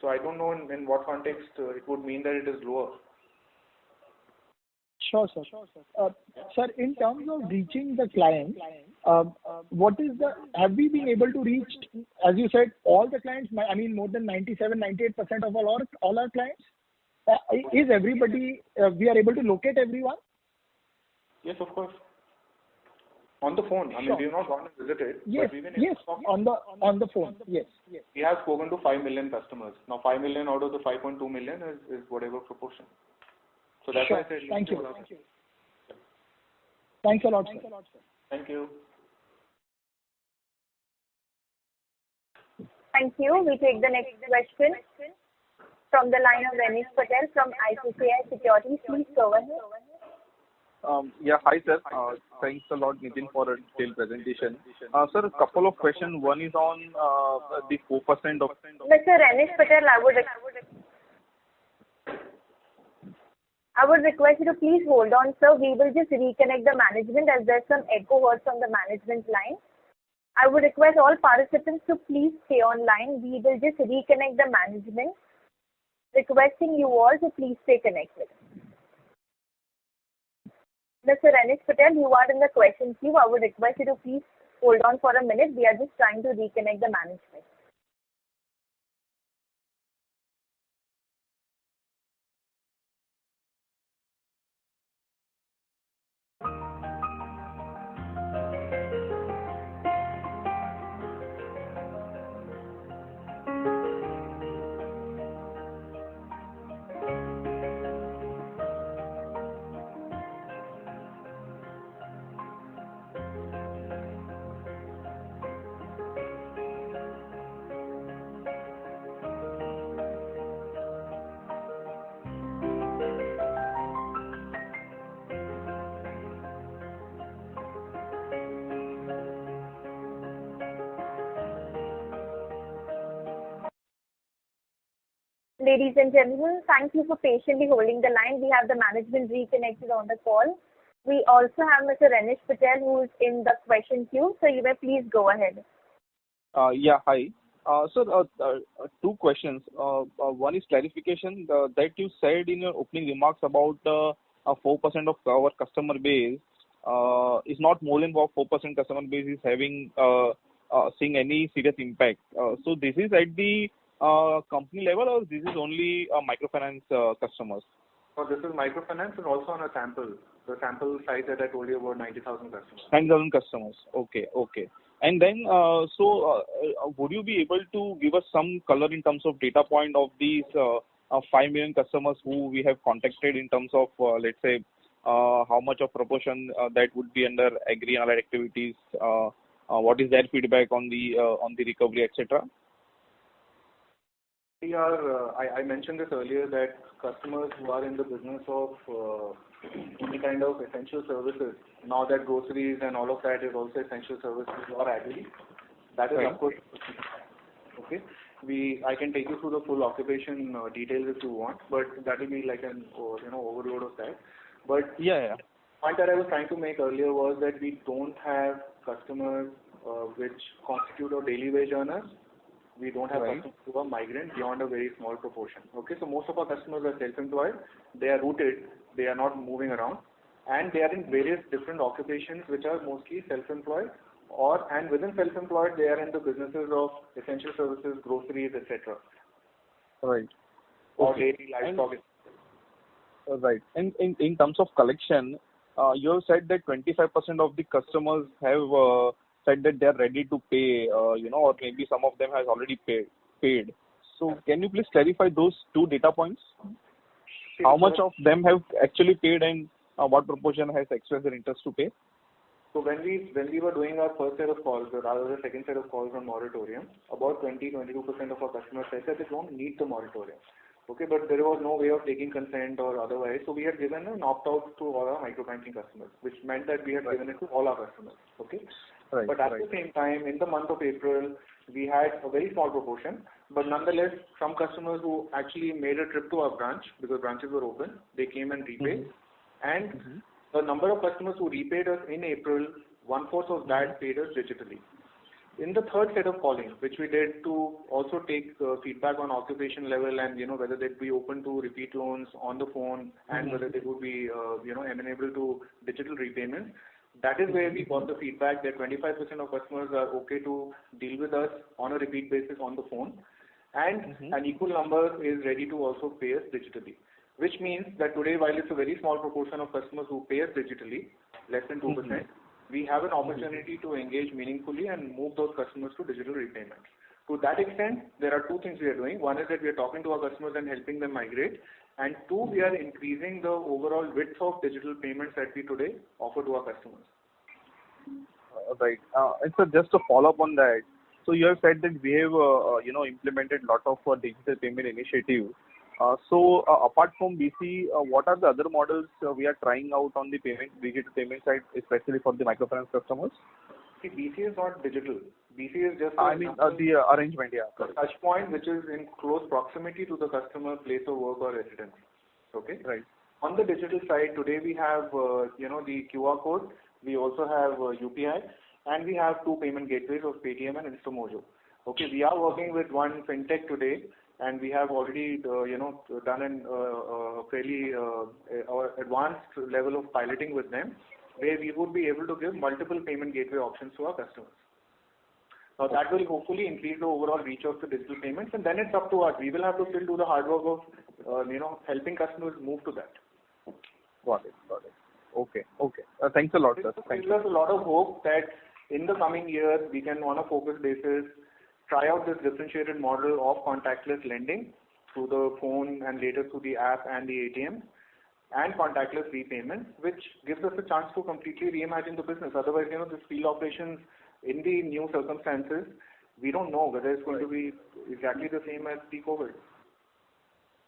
So I don't know in what context it would mean that it is lower. Sure, sir. Sir, in terms of reaching the clients, have we been able to reach, as you said, all the clients? I mean, more than 97-98% of all our clients? Is everybody, we are able to locate everyone? Yes, of course. On the phone. I mean, we've not gone and visited. Yes, on the phone. Yes. We have spoken to 5 million customers. Now, 5 million out of the 5.2 million is whatever proportion. So that's why I said. Thank you. Thanks a lot, sir. Thank you. Thank you. We take the next question from the line of Renish Patel from ICICI Securities. Please go ahead. Yeah, hi sir. Thanks a lot, Nitin, for a detailed presentation. Sir, a couple of questions. One is on the 4% of. Mr. Renish Patel, I would request you to please hold on, sir. We will just reconnect the management as there's some echo words from the management line. I would request all participants to please stay online. We will just reconnect the management. Requesting you all to please stay connected. Mr. Renish Patel, you are in the question queue. I would request you to please hold on for a minute. We are just trying to reconnect the management. Ladies and gentlemen, thank you for patiently holding the line. We have the management reconnected on the call. We also have Mr. Renish Patel, who is in the question queue. So you may please go ahead. Yeah, hi. Sir, two questions. One is clarification that you said in your opening remarks about 4% of our customer base is not more than about 4% customer base is having seeing any serious impact. So this is at the company level, or this is only microfinance customers? So this is microfinance and also on a sample. The sample size that I told you about 90,000 customers. 9,000 customers. Okay. And then, would you be able to give us some color in terms of data point of these 5 million customers who we have contacted in terms of, let's say, how much of proportion that would be under agri and allied activities? What is their feedback on the recovery, etc.? I mentioned this earlier that customers who are in the business of any kind of essential services, now that groceries and all of that is also essential services or agri, that is of course okay. I can take you through the full occupation details if you want, but that will be like an overload of that. But yeah. The point that I was trying to make earlier was that we don't have customers which constitute our daily wage earners. We don't have customers who are migrant beyond a very small proportion. Okay, so most of our customers are self-employed. They are rooted. They are not moving around, and they are in various different occupations which are mostly self-employed, and within self-employed they are in the businesses of essential services, groceries, etc. Right. Or daily livestock. Right. And in terms of collection, you have said that 25% of the customers have said that they are ready to pay, or maybe some of them has already paid. So can you please clarify those two data points? How much of them have actually paid, and what proportion has expressed their interest to pay? So when we were doing our first set of calls, or rather the second set of calls on moratorium, about 20-22% of our customers said that they don't need the moratorium. Okay, but there was no way of taking consent or otherwise, so we had given an opt-out to all our microbanking customers, which meant that we had given it to all our customers. Okay. Right, but at the same time, in the month of April, we had a very small proportion, but nonetheless, some customers who actually made a trip to our branch, because branches were open, they came and repaid. And the number of customers who repaid us in April, 1/4 of that paid us digitally. In the third set of calling, which we did to also take feedback on occupation level and whether they'd be open to repeat loans on the phone and whether they would be amenable to digital repayment, that is where we got the feedback that 25% of customers are okay to deal with us on a repeat basis on the phone, and an equal number is ready to also pay us digitally. Which means that today, while it's a very small proportion of customers who pay us digitally, less than 2%, we have an opportunity to engage meaningfully and move those customers to digital repayment. To that extent, there are two things we are doing. One is that we are talking to our customers and helping them migrate. And two, we are increasing the overall width of digital payments that we today offer to our customers. Right. And so just to follow up on that, so you have said that we have implemented a lot of digital payment initiatives. So apart from BC, what are the other models we are trying out on the digital payment side, especially for the microfinance customers? See, BC is not digital. BC is just the arrangement, yeah. Touch point which is in close proximity to the customer place of work or residence. Okay? Right. On the digital side, today we have the QR code. We also have UPI, and we have two payment gateways of Paytm and InstaMojo. Okay, we are working with one fintech today, and we have already done a fairly advanced level of piloting with them, where we would be able to give multiple payment gateway options to our customers. Now that will hopefully increase the overall reach of the digital payments, and then it's up to us. We will have to still do the hard work of helping customers move to that. Got it. Okay. Thanks a lot, sir. It gives us a lot of hope that in the coming years we can, on a focused basis, try out this differentiated model of contactless lending through the phone and later through the app and the ATM, and contactless repayment, which gives us a chance to completely reimagine the business. Otherwise, this field operations in the new circumstances, we don't know whether it's going to be exactly the same as pre-COVID.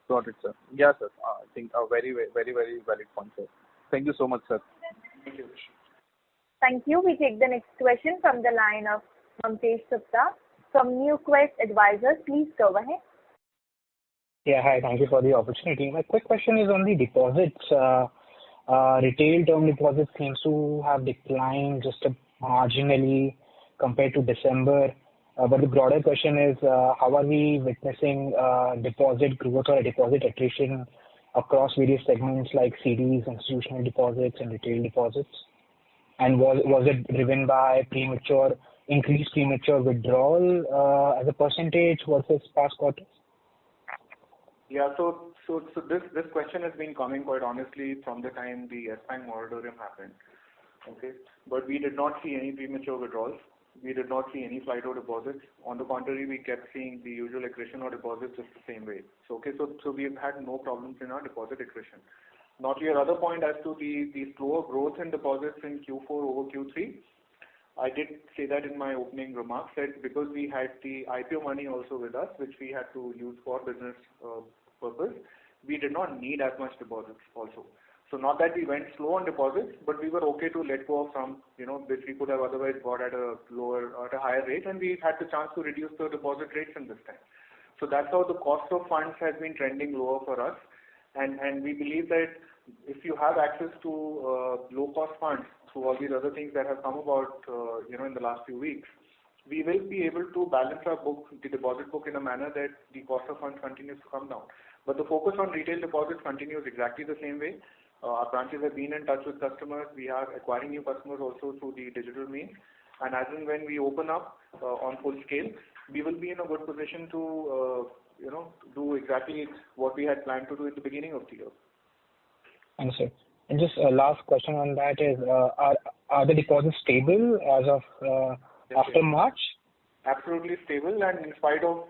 Got it, sir. Yeah, sir. I think a very, very, very valid point, sir. Thank you so much, sir. Thank you. Thank you. We take the next question from the line of Mamtesh Gupta from NewQuest Advisors. Please go ahead. Yeah, hi. Thank you for the opportunity. My quick question is on the deposits. Retail term deposits seems to have declined just marginally compared to December. But the broader question is, how are we witnessing deposit growth or deposit attrition across various segments like CDs, institutional deposits, and retail deposits? And was it driven by increased premature withdrawal as a percentage versus past quarters? Yeah. This question has been coming quite honestly from the time the Yes Bank moratorium happened. Okay. But we did not see any premature withdrawals. We did not see any flight of deposits. On the contrary, we kept seeing the usual accretion of deposits just the same way. So we've had no problems in our deposit accretion. Now to your other point as to the slower growth in deposits in Q4 over Q3, I did say that in my opening remarks that because we had the IPO money also with us, which we had to use for business purpose, we did not need as much deposits also. So not that we went slow on deposits, but we were okay to let go of some, which we could have otherwise got at a higher rate, and we had the chance to reduce the deposit rates in this time. So that's how the cost of funds has been trending lower for us, and we believe that if you have access to low cost funds through all these other things that have come about, in the last few weeks, we will be able to balance our book, the deposit book, in a manner that the cost of funds continues to come down. But the focus on retail deposits continues exactly the same way. Our branches have been in touch with customers. We are acquiring new customers also through the digital means. And as and when we open up on full scale, we will be in a good position to, do exactly what we had planned to do at the beginning of the year. Understood. And just a last question on that is, are the deposits stable as of after March? Absolutely stable, and in spite of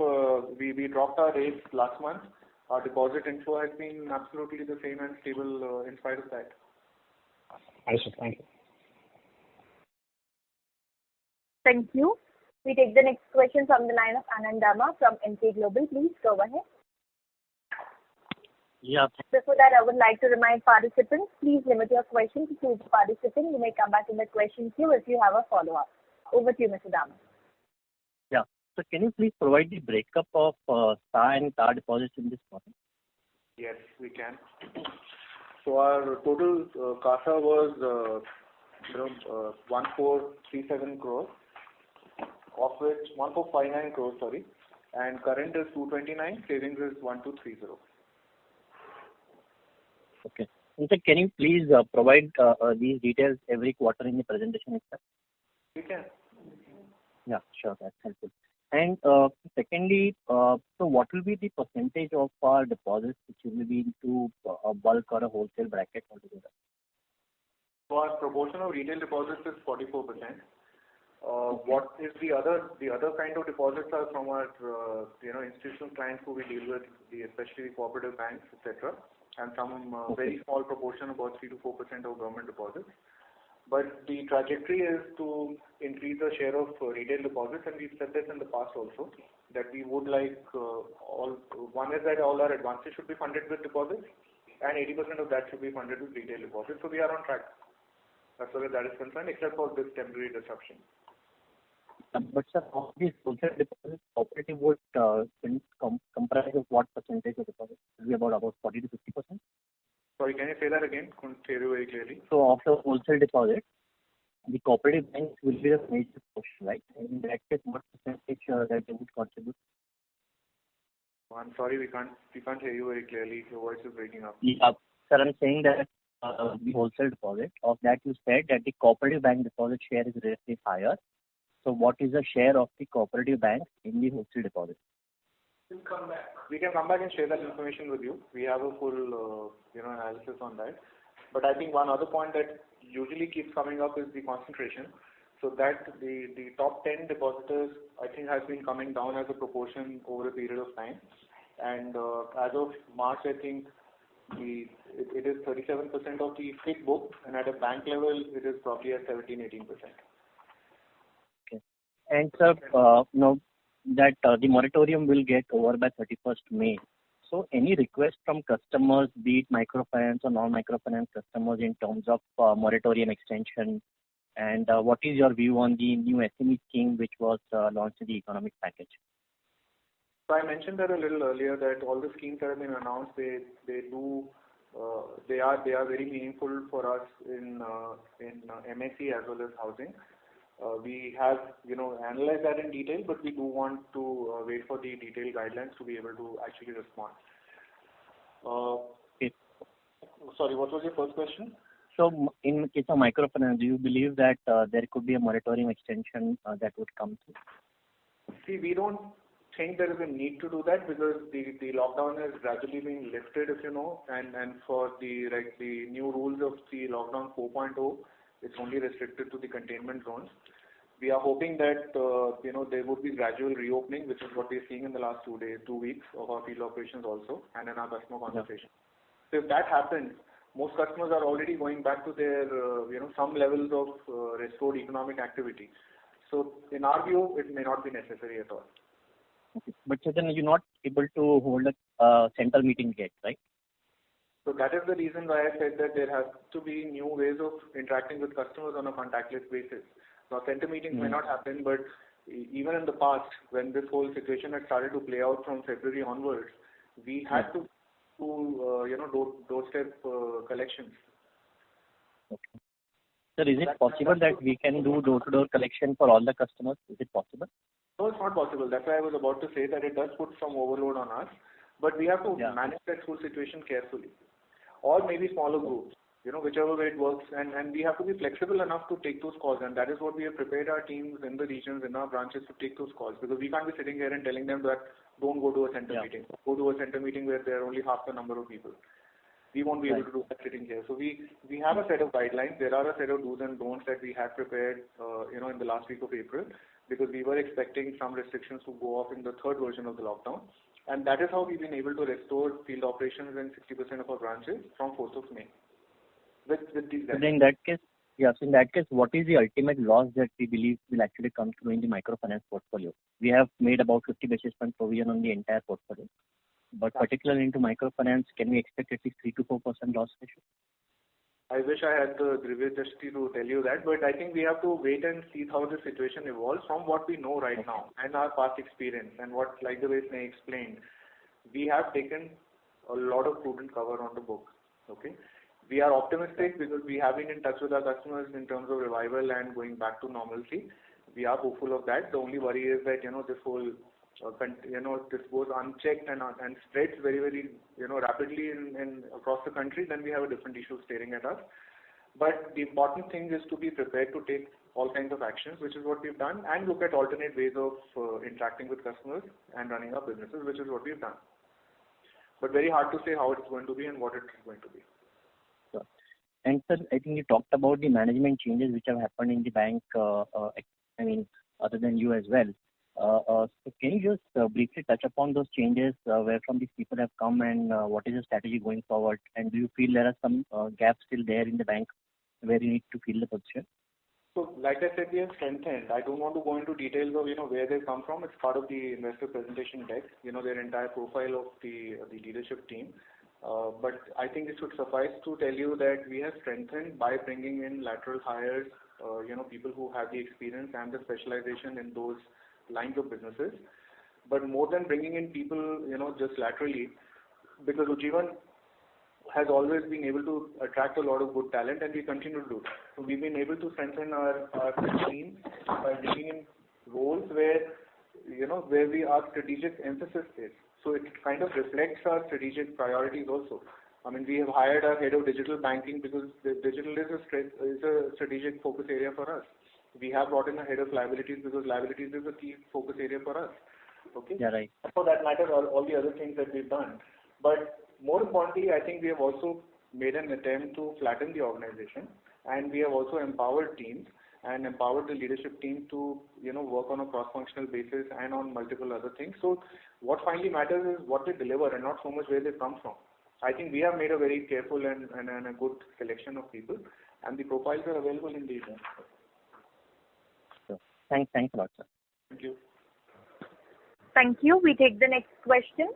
we dropped our rates last month, our deposit inflow has been absolutely the same and stable in spite of that. Understood. Thank you. Thank you. We take the next question from the line of Anand Dama from Emkay Global. Please go ahead. Yeah. Before that, I would like to remind participants, please limit your questions to two participants. You may come back in the question queue if you have a follow-up. Over to you, Mr. Dama. Yeah. So can you please provide the breakup of SA and CA deposits in this quarter? Yes, we can. So our total CASA was 1437 crores, of which 1459 crores, sorry, and current is 229, savings is 1230. Okay. And sir, can you please provide these details every quarter in the presentation itself? We can. Yeah, sure, that's helpful. And secondly, so what will be the percentage of our deposits which will be into a bulk or a wholesale bracket altogether? So our proportion of retail deposits is 44%. What is the other kind of deposits are from our institutional clients who we deal with, especially cooperative banks, etc., and some very small proportion, about 3 to 4% of government deposits. But the trajectory is to increase the share of retail deposits, and we've said this in the past also, that we would like one is that all our advances should be funded with deposits, and 80% of that should be funded with retail deposits. So we are on track as far as that is concerned, except for this temporary disruption. But sir, all these wholesale deposits, cooperative would comprise of what percentage of deposits? It will be about 40 to 50%? Sorry, can you say that again? Couldn't hear you very clearly. So of the wholesale deposit, the cooperative banks will be the major portion, right? In that case, what percentage that they would contribute? I'm sorry, we can't hear you very clearly. Your voice is breaking up. Yeah, sir, I'm saying that the wholesale deposit, of that you said that the cooperative bank deposit share is relatively higher. So what is the share of the cooperative banks in the wholesale deposit? We'll come back. We can come back and share that information with you. We have a full analysis on that. But I think one other point that usually keeps coming up is the concentration. So that the top 10 depositors, I think, has been coming down as a proportion over a period of time. And as of March, I think it is 37% of the FIG book, and at a bank level, it is probably at 17-18%. Okay. And sir, that the moratorium will get over by 31st May. So any request from customers, be it microfinance or non-microfinance customers, in terms of moratorium extension, and what is your view on the new SME scheme which was launched in the economic package? So I mentioned that a little earlier that all the schemes that have been announced, they are very meaningful for us in MSE as well as housing. We have analyzed that in detail, but we do want to wait for the detailed guidelines to be able to actually respond. Sorry, what was your first question? So in case of microfinance, do you believe that there could be a moratorium extension that would come through? See, we don't think there is a need to do that because the lockdown is gradually being lifted, if you know, and for the new rules of the lockdown 4.0, it's only restricted to the containment zones. We are hoping that there would be gradual reopening, which is what we're seeing in the last 2 weeks of our field operations also, and in our customer conversation. So if that happens, most customers are already going back to their some levels of restored economic activity. So in our view, it may not be necessary at all. Okay. But so then you're not able to hold a central meeting yet, right? So that is the reason why I said that there has to be new ways of interacting with customers on a contactless basis. Now, center meetings may not happen, but even in the past, when this whole situation had started to play out from February onwards, we had to doorstep collections. Okay. Sir, is it possible that we can do door-to-door collection for all the customers? Is it possible? No, it's not possible. That's why I was about to say that it does put some overload on us, but we have to manage that whole situation carefully, or maybe smaller groups. Whichever way it works, and we have to be flexible enough to take those calls, and that is what we have prepared our teams in the regions, in our branches to take those calls, because we can't be sitting here and telling them that don't go to a center meeting. Go to a center meeting where there are only half the number of people. We won't be able to do that sitting here. So we have a set of guidelines. There are a set of do's and don'ts that we had prepared, in the last week of April, because we were expecting some restrictions to go off in the third version of the lockdown. And that is how we've been able to restore field operations in 60% of our branches from 4th of May. With these guidelines. So in that case, what is the ultimate loss that we believe will actually come through in the microfinance portfolio? We have made about 50 basis point provision on the entire portfolio. But particularly into microfinance, can we expect at least 3 to 4% loss ratio? I wish I had the Divyadrishti to tell you that, but I think we have to wait and see how the situation evolves from what we know right now and our past experience and what, like the way Sneh explained, we have taken a lot of prudent cover on the book. Okay, we are optimistic because we have been in touch with our customers in terms of revival and going back to normalcy. We are hopeful of that. The only worry is that this whole this goes unchecked and spreads very, very rapidly in across the country, then we have a different issue staring at us. But the important thing is to be prepared to take all kinds of actions, which is what we've done, and look at alternate ways of interacting with customers and running our businesses, which is what we've done. But very hard to say how it's going to be and what it's going to be. Sure. And sir, I think you talked about the management changes which have happened in the bank. Other than you as well. So can you just briefly touch upon those changes, where from these people have come, and what is the strategy going forward? And do you feel there are some gaps still there in the bank where you need to fill the position? So, like I said, we have strengthened. I don't want to go into details of where they come from. It's part of the investor presentation deck. Their entire profile of the leadership team. But I think it should suffice to tell you that we have strengthened by bringing in lateral hires. People who have the experience and the specialization in those lines of businesses. But more than bringing in people, just laterally, because Ujjivan has always been able to attract a lot of good talent, and we continue to do that. So we've been able to strengthen our team by bringing in roles where our strategic emphasis is. So it kind of reflects our strategic priorities also. I mean, we have hired our head of digital banking because digital is a strategic focus area for us. We have brought in a head of liabilities because liabilities is a key focus area for us. Okay? Yeah, right. For that matter, all the other things that we've done. But more importantly, I think we have also made an attempt to flatten the organization, and we have also empowered teams and empowered the leadership team to work on a cross-functional basis and on multiple other things. So what finally matters is what they deliver and not so much where they come from. I think we have made a very careful and a good selection of people, and the profiles are available in the event. Sure. Thanks a lot, sir. Thank you. Thank you. We take the next question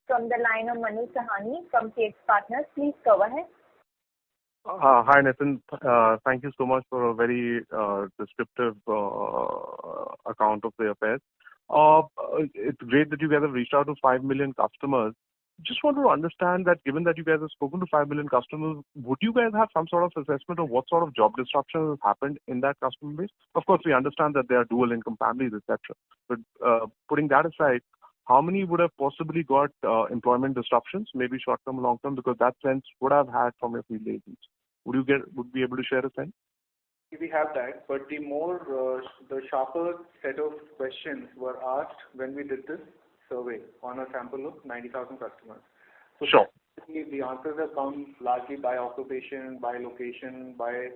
from the line of Manu Sahani from Case Partners. Please go ahead. Hi, Nitin. Thank you so much for a very descriptive account of the affairs. It's great that you guys have reached out to 5 million customers. Just want to understand that given that you guys have spoken to 5 million customers, would you guys have some sort of assessment of what sort of job disruption has happened in that customer base? Of course, we understand that they are dual income families, etc. But putting that aside, how many would have possibly got employment disruptions, maybe short-term, long-term, because that sense would have had from your field agents? Would be able to share a sense? We have that, but the sharper set of questions were asked when we did this survey on a sample of 90,000 customers. So Sure. the answers have come largely by occupation, by location, by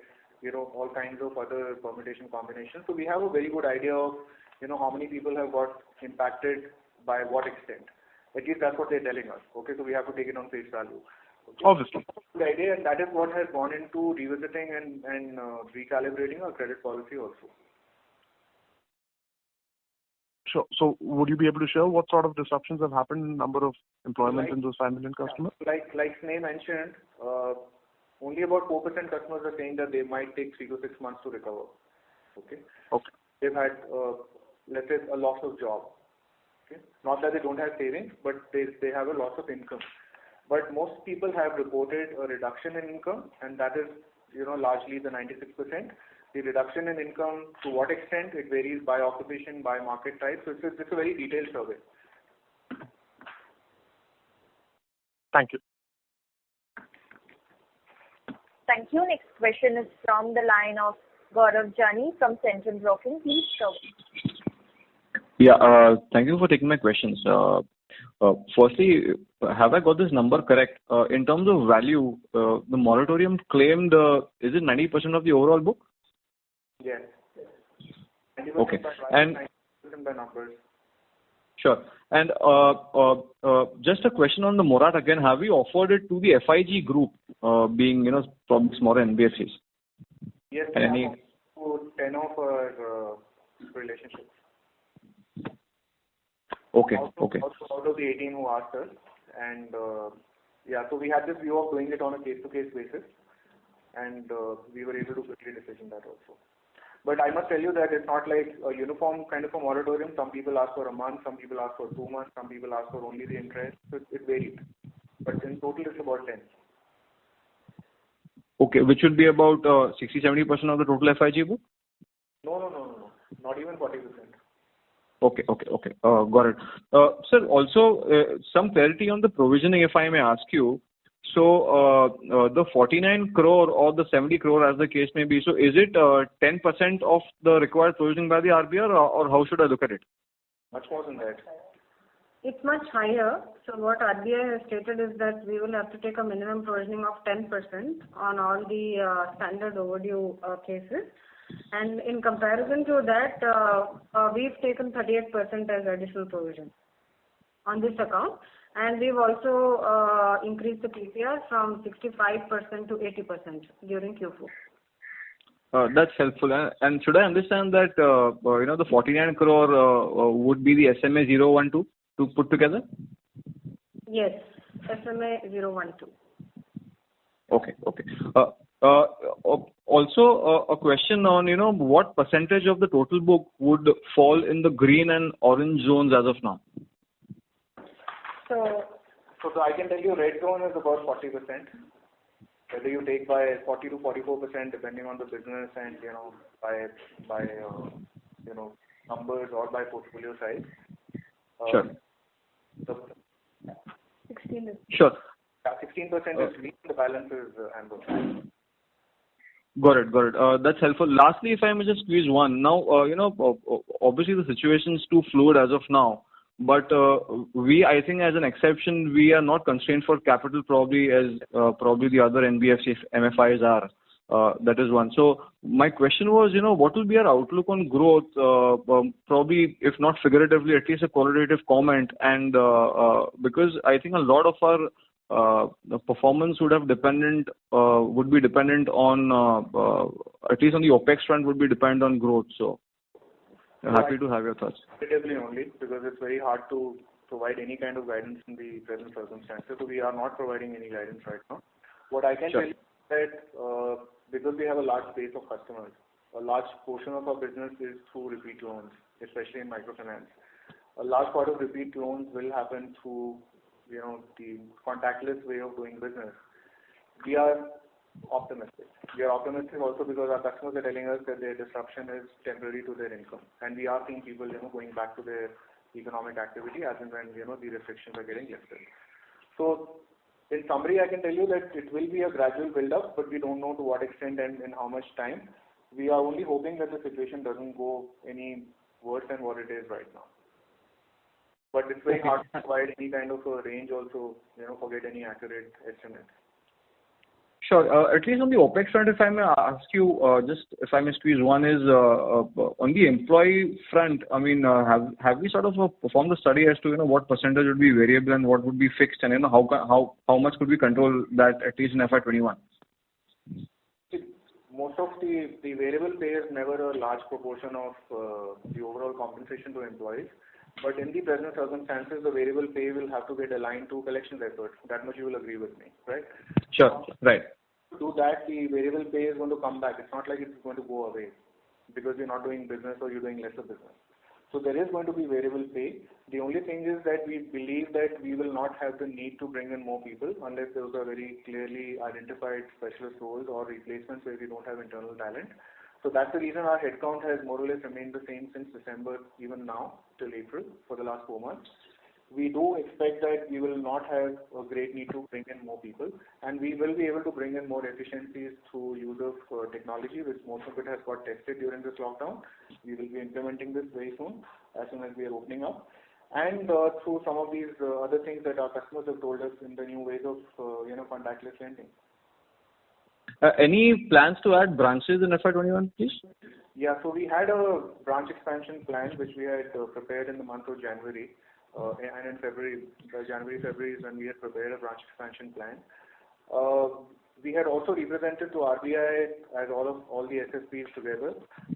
all kinds of other permutation combinations. So we have a very good idea of how many people have got impacted by what extent. At least that's what they're telling us. Okay, so we have to take it on face value. Okay? Obviously. The idea, and that is what has gone into revisiting and recalibrating our credit policy also. Sure. So would you be able to share what sort of disruptions have happened in number of employment in those 5 million customers? Like Sneh mentioned, only about 4% customers are saying that they might take 3 to 6 months to recover. Okay. Okay. They've had, let's say, a loss of job. Okay. Not that they don't have savings, but they have a loss of income. But most people have reported a reduction in income, and that is, largely the 96%. The reduction in income, to what extent, it varies by occupation, by market type. So it's a very detailed survey. Thank you. Thank you. Next question is from the line of Gaurav Jani from Centrum Broking. Please go. Yeah, thank you for taking my questions. Firstly, have I got this number correct? In terms of value, the moratorium claimed, is it 90% of the overall book? Yes. Okay. And 90% by numbers. Sure. And just a question on the morat again. Have we offered it to the FIG group, being from smaller NBFCs? Yes. And any 10 of our relationships. Okay. Out of the 18 who asked us, and so we had this view of doing it on a case-to-case basis, and we were able to quickly decision that also. But I must tell you that it's not like a uniform kind of a moratorium. Some people ask for a month, some people ask for 2 months, some people ask for only the interest. So it varied. But in total, it's about 10. Okay, which would be about 60-70% of the total FIG book? No. Not even 40%. Okay. Got it. Sir, also some clarity on the provisioning, if I may ask you. So the 49 crore or the 70 crore, as the case may be, so is it 10% of the required provisioning by the RBI, or how should I look at it? Much more than that. It's much higher. So what RBI has stated is that we will have to take a minimum provisioning of 10% on all the standard overdue cases. And in comparison to that, we've taken 38% as additional provision on this account. And we've also increased the PCR from 65% to 80% during Q4. That's helpful. And should I understand that the 49 crore would be the SMA 012 to put together? Yes, SMA 012. Okay. Also, a question on what percentage of the total book would fall in the green and orange zones as of now? So I can tell you, red zone is about 40%. Whether you take by 40 to 44%, depending on the business and by numbers or by portfolio size. Sure. 16 is. Sure. 16% is green. The balance is amber. Got it. That's helpful. Lastly, if I may just squeeze one. Now, obviously the situation is too fluid as of now. But I think as an exception, we are not constrained for capital probably as probably the other NBFC MFIs are. That is one. So my question was, what will be our outlook on growth? Probably, if not figuratively, at least a qualitative comment. And because I think a lot of our performance would be dependent on at least on the OPEX front would be dependent on growth. So happy to have your thoughts. Relatively only, because it's very hard to provide any kind of guidance in the present circumstances. So we are not providing any guidance right now. What I can tell you is that because we have a large base of customers, a large portion of our business is through repeat loans, especially in microfinance. A large part of repeat loans will happen through the contactless way of doing business. We are optimistic. We are optimistic also because our customers are telling us that their disruption is temporary to their income, and we are seeing people going back to their economic activity as and when the restrictions are getting lifted. So in summary, I can tell you that it will be a gradual build-up, but we don't know to what extent and in how much time. We are only hoping that the situation doesn't go any worse than what it is right now. But it's very Okay. hard to provide any kind of a range also, for get any accurate estimates. Sure. At least on the OpEx front, if I may ask you, just if I may squeeze one is, on the employee front, I mean, have we sort of performed the study as to, what percentage would be variable and what would be fixed, and, how much could we control that at least in FY 21? Most of the variable pay is never a large proportion of the overall compensation to employees. But in the present circumstances, the variable pay will have to get aligned to collections efforts. That much you will agree with me, right? Sure. Right. To do that, the variable pay is going to come back. It's not like it's going to go away because you're not doing business or you're doing lesser business. So there is going to be variable pay. The only thing is that we believe that we will not have the need to bring in more people unless those are very clearly identified specialist roles or replacements where we don't have internal talent. So that's the reason our headcount has more or less remained the same since December, even now, till April, for the last 4 months. We do expect that we will not have a great need to bring in more people, and we will be able to bring in more efficiencies through use of technology, which most of it has got tested during this lockdown. We will be implementing this very soon as we are opening up. And through some of these other things that our customers have told us in the new ways of contactless lending. Any plans to add branches in FY 21, please? Yeah, so we had a branch expansion plan which we had prepared in the month of January, and in February, February is when we had prepared a branch expansion plan. We had also represented to RBI as all the SFBs together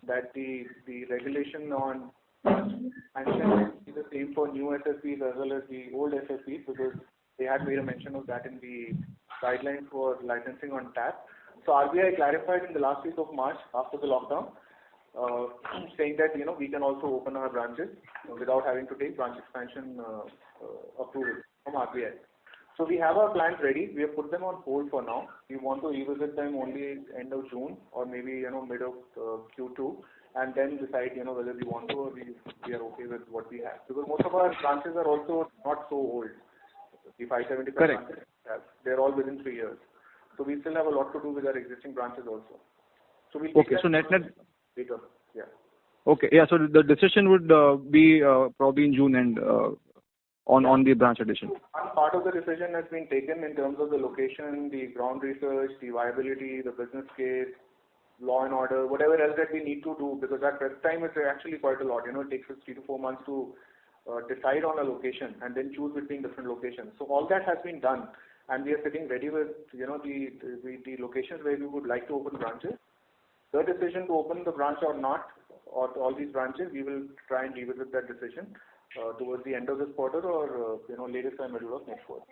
that the regulation on expansion is the same for new SFBs as well as the old SFBs, because they had made a mention of that in the guidelines for licensing on tap. So RBI clarified in the last week of March after the lockdown, saying that we can also open our branches without having to take branch expansion approval from RBI. So we have our plans ready. We have put them on hold for now. We want to revisit them only end of June or maybe mid of Q2, and then decide whether we want to or we are okay with what we have. Because most of our branches are also not so old. The 575 Correct. branches we have, they're all within 3 years. So we still have a lot to do with our existing branches also. So we'll Okay, so net. later. Yeah. Okay, yeah, so the decision would be probably in June and on the branch addition. One part of the decision has been taken in terms of the location, the ground research, the viability, the business case, law and order, whatever else that we need to do, because at press time is actually quite a lot. It takes us 3 to 4 months to decide on a location and then choose between different locations. So all that has been done, and we are sitting ready with the locations where we would like to open branches. The decision to open the branch or not, or all these branches, we will try and revisit that decision towards the end of this quarter or latest by middle of next quarter.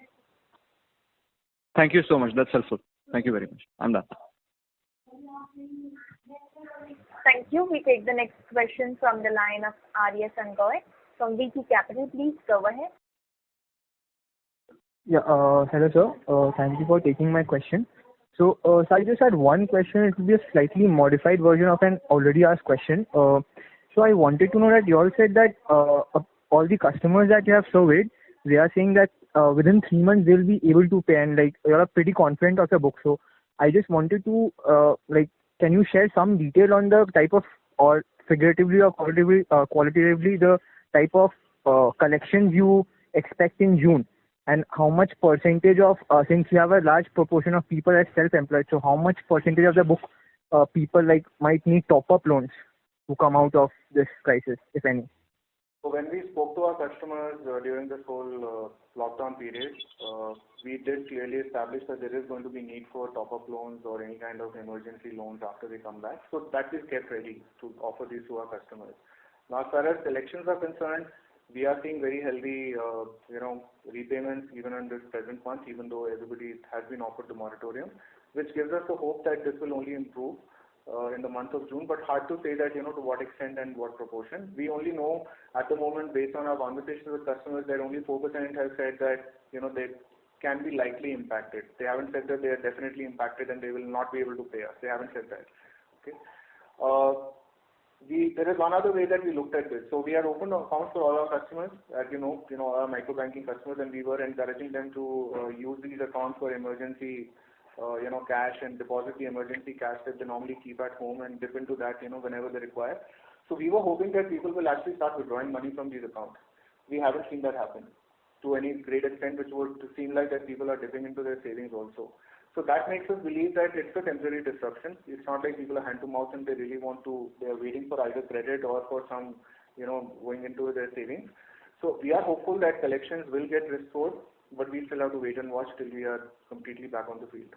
Thank you so much. That's helpful. Thank you very much. I'm done. Thank you. We take the next question from the line of Arya Sangoy from VT Capital. Please go ahead. Yeah, hello sir. Thank you for taking my question. So I just had one question. It will be a slightly modified version of an already asked question. So I wanted to know that you all said that all the customers that you have surveyed, they are saying that within 3 months they'll be able to pay, and you are pretty confident of your book. So I just wanted to can you share some detail on the type of, or figuratively or qualitatively the type of collections you expect in June? And how much percentage of, since you have a large proportion of people as self-employed, so how much percentage of the book people might need top-up loans to come out of this crisis, if any? So when we spoke to our customers during this whole lockdown period, we did clearly establish that there is going to be need for top-up loans or any kind of emergency loans after they come back. So that is kept ready to offer these to our customers. Now, as far as collections are concerned, we are seeing very healthy, repayments even in this present month, even though everybody has been offered the moratorium, which gives us the hope that this will only improve in the month of June, but hard to say that, to what extent and what proportion. We only know at the moment, based on our conversations with customers, that only 4% have said that, they can be likely impacted. They haven't said that they are definitely impacted and they will not be able to pay us. They haven't said that. Okay. There is one other way that we looked at this. So we are open accounts for all our customers, as our micro banking customers, and we were encouraging them to use these accounts for emergency, cash, and deposit the emergency cash that they normally keep at home and dip into that, whenever they require. So we were hoping that people will actually start withdrawing money from these accounts. we haven't seen that happen to any great extent, which would seem like that people are dipping into their savings also. So that makes us believe that it's a temporary disruption. It's not like people are hand to mouth and they really want to, they are waiting for either credit or for some, going into their savings. So we are hopeful that collections will get restored, but we still have to wait and watch till we are completely back on the field.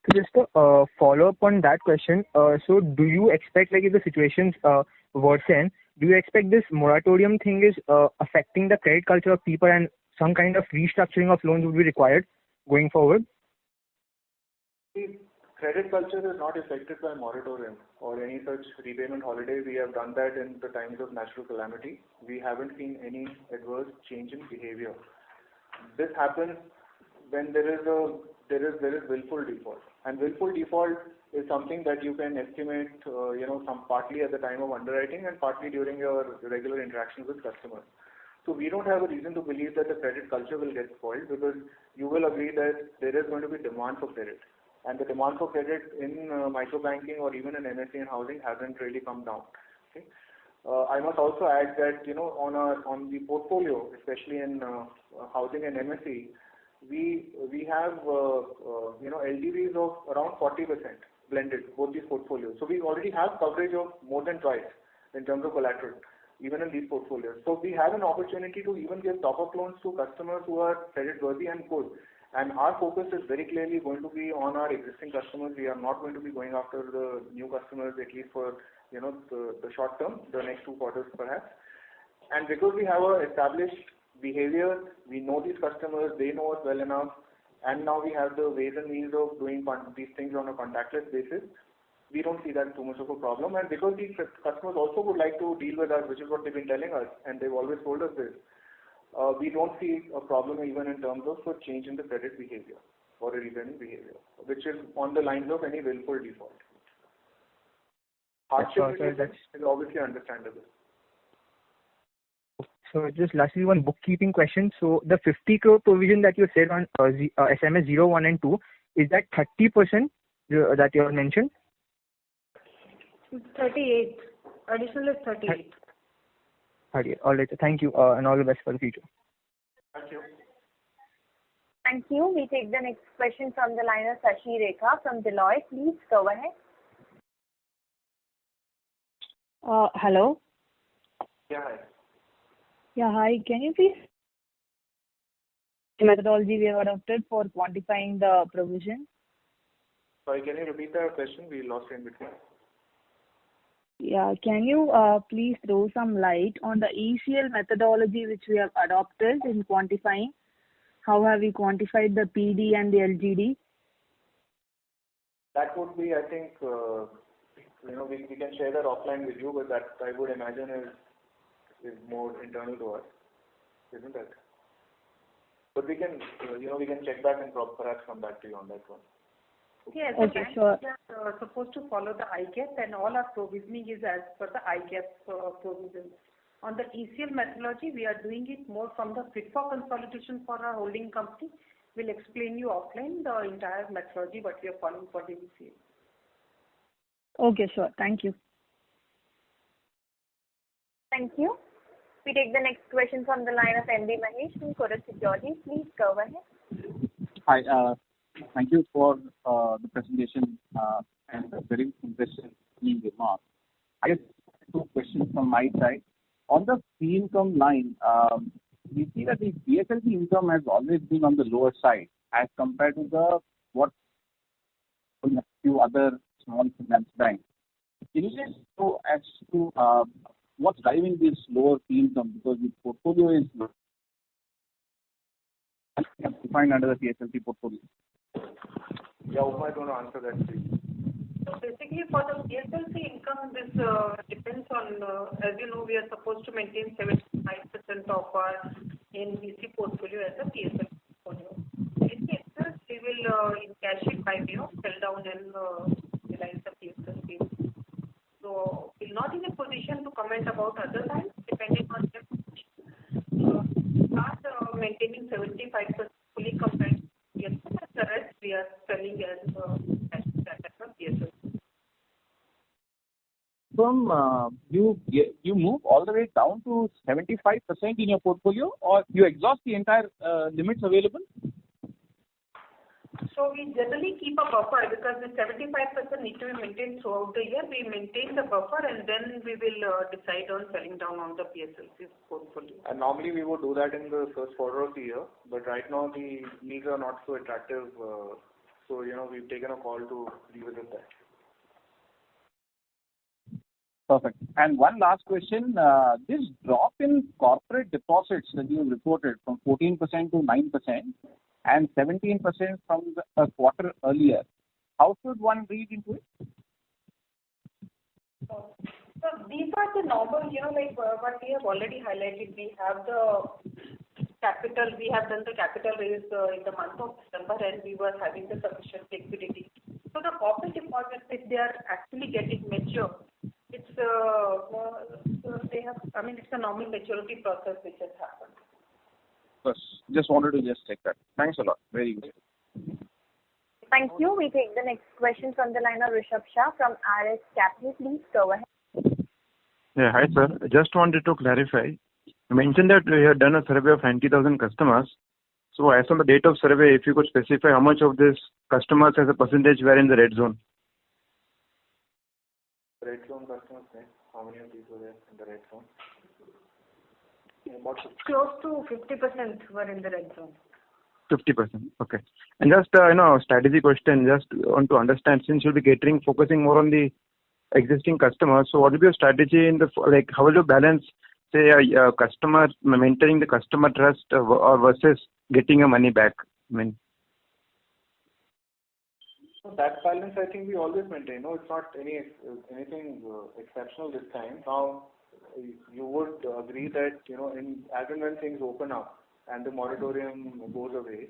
So just a follow-up on that question. So do you expect, like, if the situations worsen, do you expect this moratorium thing is affecting the credit culture of people and some kind of restructuring of loans would be required going forward? The credit culture is not affected by moratorium or any such repayment holiday. We have done that in the times of natural calamity. We haven't seen any adverse change in behavior. This happens when there is willful default, and willful default is something that you can estimate, some partly at the time of underwriting and partly during your regular interactions with customers. So we don't have a reason to believe that the credit culture will get spoiled, because you will agree that there is going to be demand for credit, and the demand for credit in micro banking or even in MSE and housing hasn't really come down. Okay. I must also add that on the portfolio, especially in housing and MSE, we have LTVs of around 40% blended, both these portfolios. So we already have coverage of more than twice in terms of collateral, even in these portfolios. So we have an opportunity to even give top-up loans to customers who are credit worthy and good. And our focus is very clearly going to be on our existing customers. We are not going to be going after the new customers, at least for the short term, the next 2 quarters perhaps. And because we have a established behavior, we know these customers, they know us well enough, and now we have the ways and means of doing these things on a contactless basis. We don't see that too much of a problem. And because these customers also would like to deal with us, which is what they've been telling us, and they've always told us this, we don't see a problem even in terms of a change in the credit behavior or a repayment behavior, which is on the lines of any willful default. Hardship is obviously understandable. So just lastly, one bookkeeping question. So the 50 crore provision that you said on SMS 0, 1 and 2, is that 30% that you have mentioned? 38. Additional is 38. 38. All right. Thank you, and all the best for the future. Thank you. Thank you. We take the next question from the line of Sashi Rekha from Deloitte. Please go ahead. Hello. Yeah, hi. Yeah, hi. Can you please methodology we have adopted for quantifying the provision? Sorry, can you repeat the question? We lost you in between. Yeah, can you please throw some light on the ECL methodology which we have adopted in quantifying? How have we quantified the PD and the LGD? That would be, I think, we can share that offline with you, but that I would imagine is more internal to us, isn't it? But we can, we can check back and perhaps come back to you on that one. Yes, okay, sure. We are supposed to follow the IGAAP, and all our provisioning is as per the IGAAP provisions. On the ECL methodology, we are doing it more from the fit for consolidation for our holding company. We'll explain you offline the entire methodology what we are following for the ECL. Okay, sure. Thank you. Thank you. We take the next question from the line of MB Mahesh from Kotak Securities. Please go ahead. Hi. Thank you for the presentation and a very interesting remark. I have 2 questions from my side. On the fee income line, we see that the PSLC income has always been on the lower side as compared to what a few other small finance banks. Can you just go as to what's driving this lower fee income, because the portfolio is defined under the PSLC portfolio? Yeah, Uma is going to answer that, please. So basically for the PSLC income, this depends on, as you know, we are supposed to maintain 75% of our NBC portfolio as a PSLC portfolio. In cases, we will cash it by way of sell down and realize the PSLC. So we're not in a position to comment about other banks, depending on their position. We are maintaining 75% fully compared to PSLC, and the rest we are selling as cash as a PSLC. confirm you move all the way down to 75% in your portfolio, or you exhaust the entire limits available? So we generally keep a buffer because the 75% need to be maintained throughout the year. We maintain the buffer and then we will decide on selling down on the PSLC portfolio. And normally we would do that in the first quarter of the year, but right now the yields are not so attractive, so we've taken a call to revisit that. Perfect. And one last question. This drop in corporate deposits that you reported from 14% to 9% and 17% from a quarter earlier, how should one read into it? So these are the normal, like what we have already highlighted. We have the capital, we have done the capital raise in the month of December and we were having the sufficient liquidity. So the corporate deposits, if they are actually getting mature, it's it's a normal maturity process which has happened. Yes, just wanted to check that. Thanks a lot. Very good. Thank you. We take the next question from the line of Rishabh Shah from RS Capital. Please go ahead. Yeah, hi sir. I just wanted to clarify. You mentioned that we have done a survey of 90,000 customers. So as on the date of survey, if you could specify how much of these customers as a percentage were in the red zone? Red zone customers, right? How many of these were there in the red zone? About close to 50% were in the red zone. 50%. Okay. And just strategy question. Just want to understand, since you'll be focusing more on the existing customers. So what will be your strategy in how will you balance, say, a customer maintaining the customer trust or versus getting your money back? So that balance, I think we always maintain. No, it's not anything exceptional this time. Now, you would agree that as and when things open up and the moratorium goes away,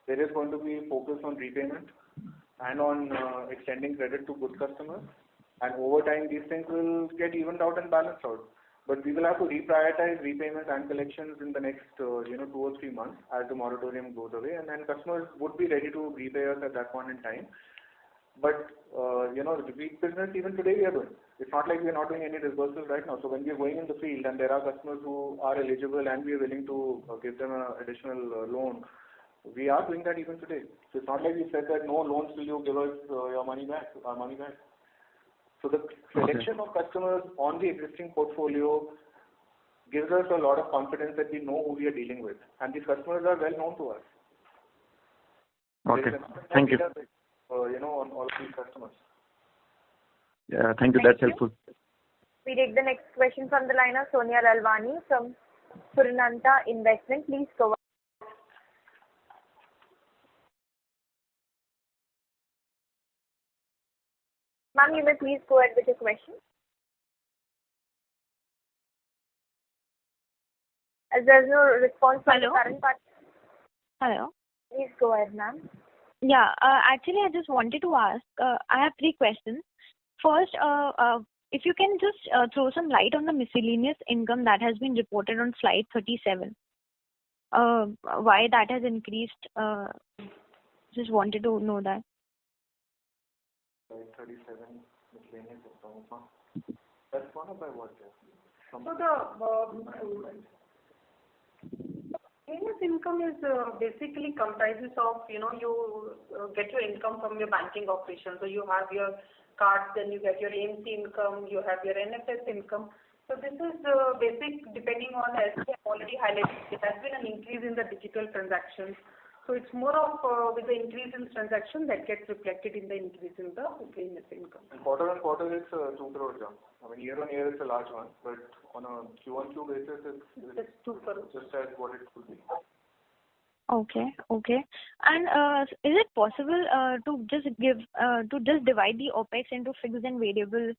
there is going to be focus on repayment and on extending credit to good customers. And over time, these things will get evened out and balanced out. But we will have to reprioritize repayments and collections in the next 2 or 3 months as the moratorium goes away, and then customers would be ready to repay us at that point in time. But the repeat business even today we are doing. It's not like we are not doing any disbursements right now. So when we are going in the field and there are customers who are eligible and we are willing to give them an additional loan, we are doing that even today. So it's not like we said that no loans will you give us our money back. So the selection of customers on the existing portfolio gives us a lot of confidence that we know who we are dealing with, and these customers are well known to us. Okay, thank you. On all of these customers. Yeah, thank you. That's helpful. We take the next question from the line of Sonia Lalwani from Purnartha Investment. Please go ahead. Ma'am, you may please go ahead with your question. As there is no response from the current party. Hello. Please go ahead, ma'am. Yeah, actually I just wanted to ask, I have 3 questions. First, if you can just throw some light on the miscellaneous income that has been reported on slide 37. Why that has increased, just wanted to know that. Slide 37, miscellaneous income. That's one of my words. So the miscellaneous income is basically comprises of, you get your income from your banking operation. So you have your cards, then you get your AMC income, you have your NFS income. So this is basic, depending on, as we have already highlighted, there has been an increase in the digital transactions. So it's more of with the increase in transaction that gets reflected in the increase in the miscellaneous income. And quarter on quarter it's a 2 crore jump. I mean, year on year it's a large one, but on a Q1Q basis it's 2 crore. Just as what it could be. Okay. And is it possible to just divide the OPEX into fixed and variable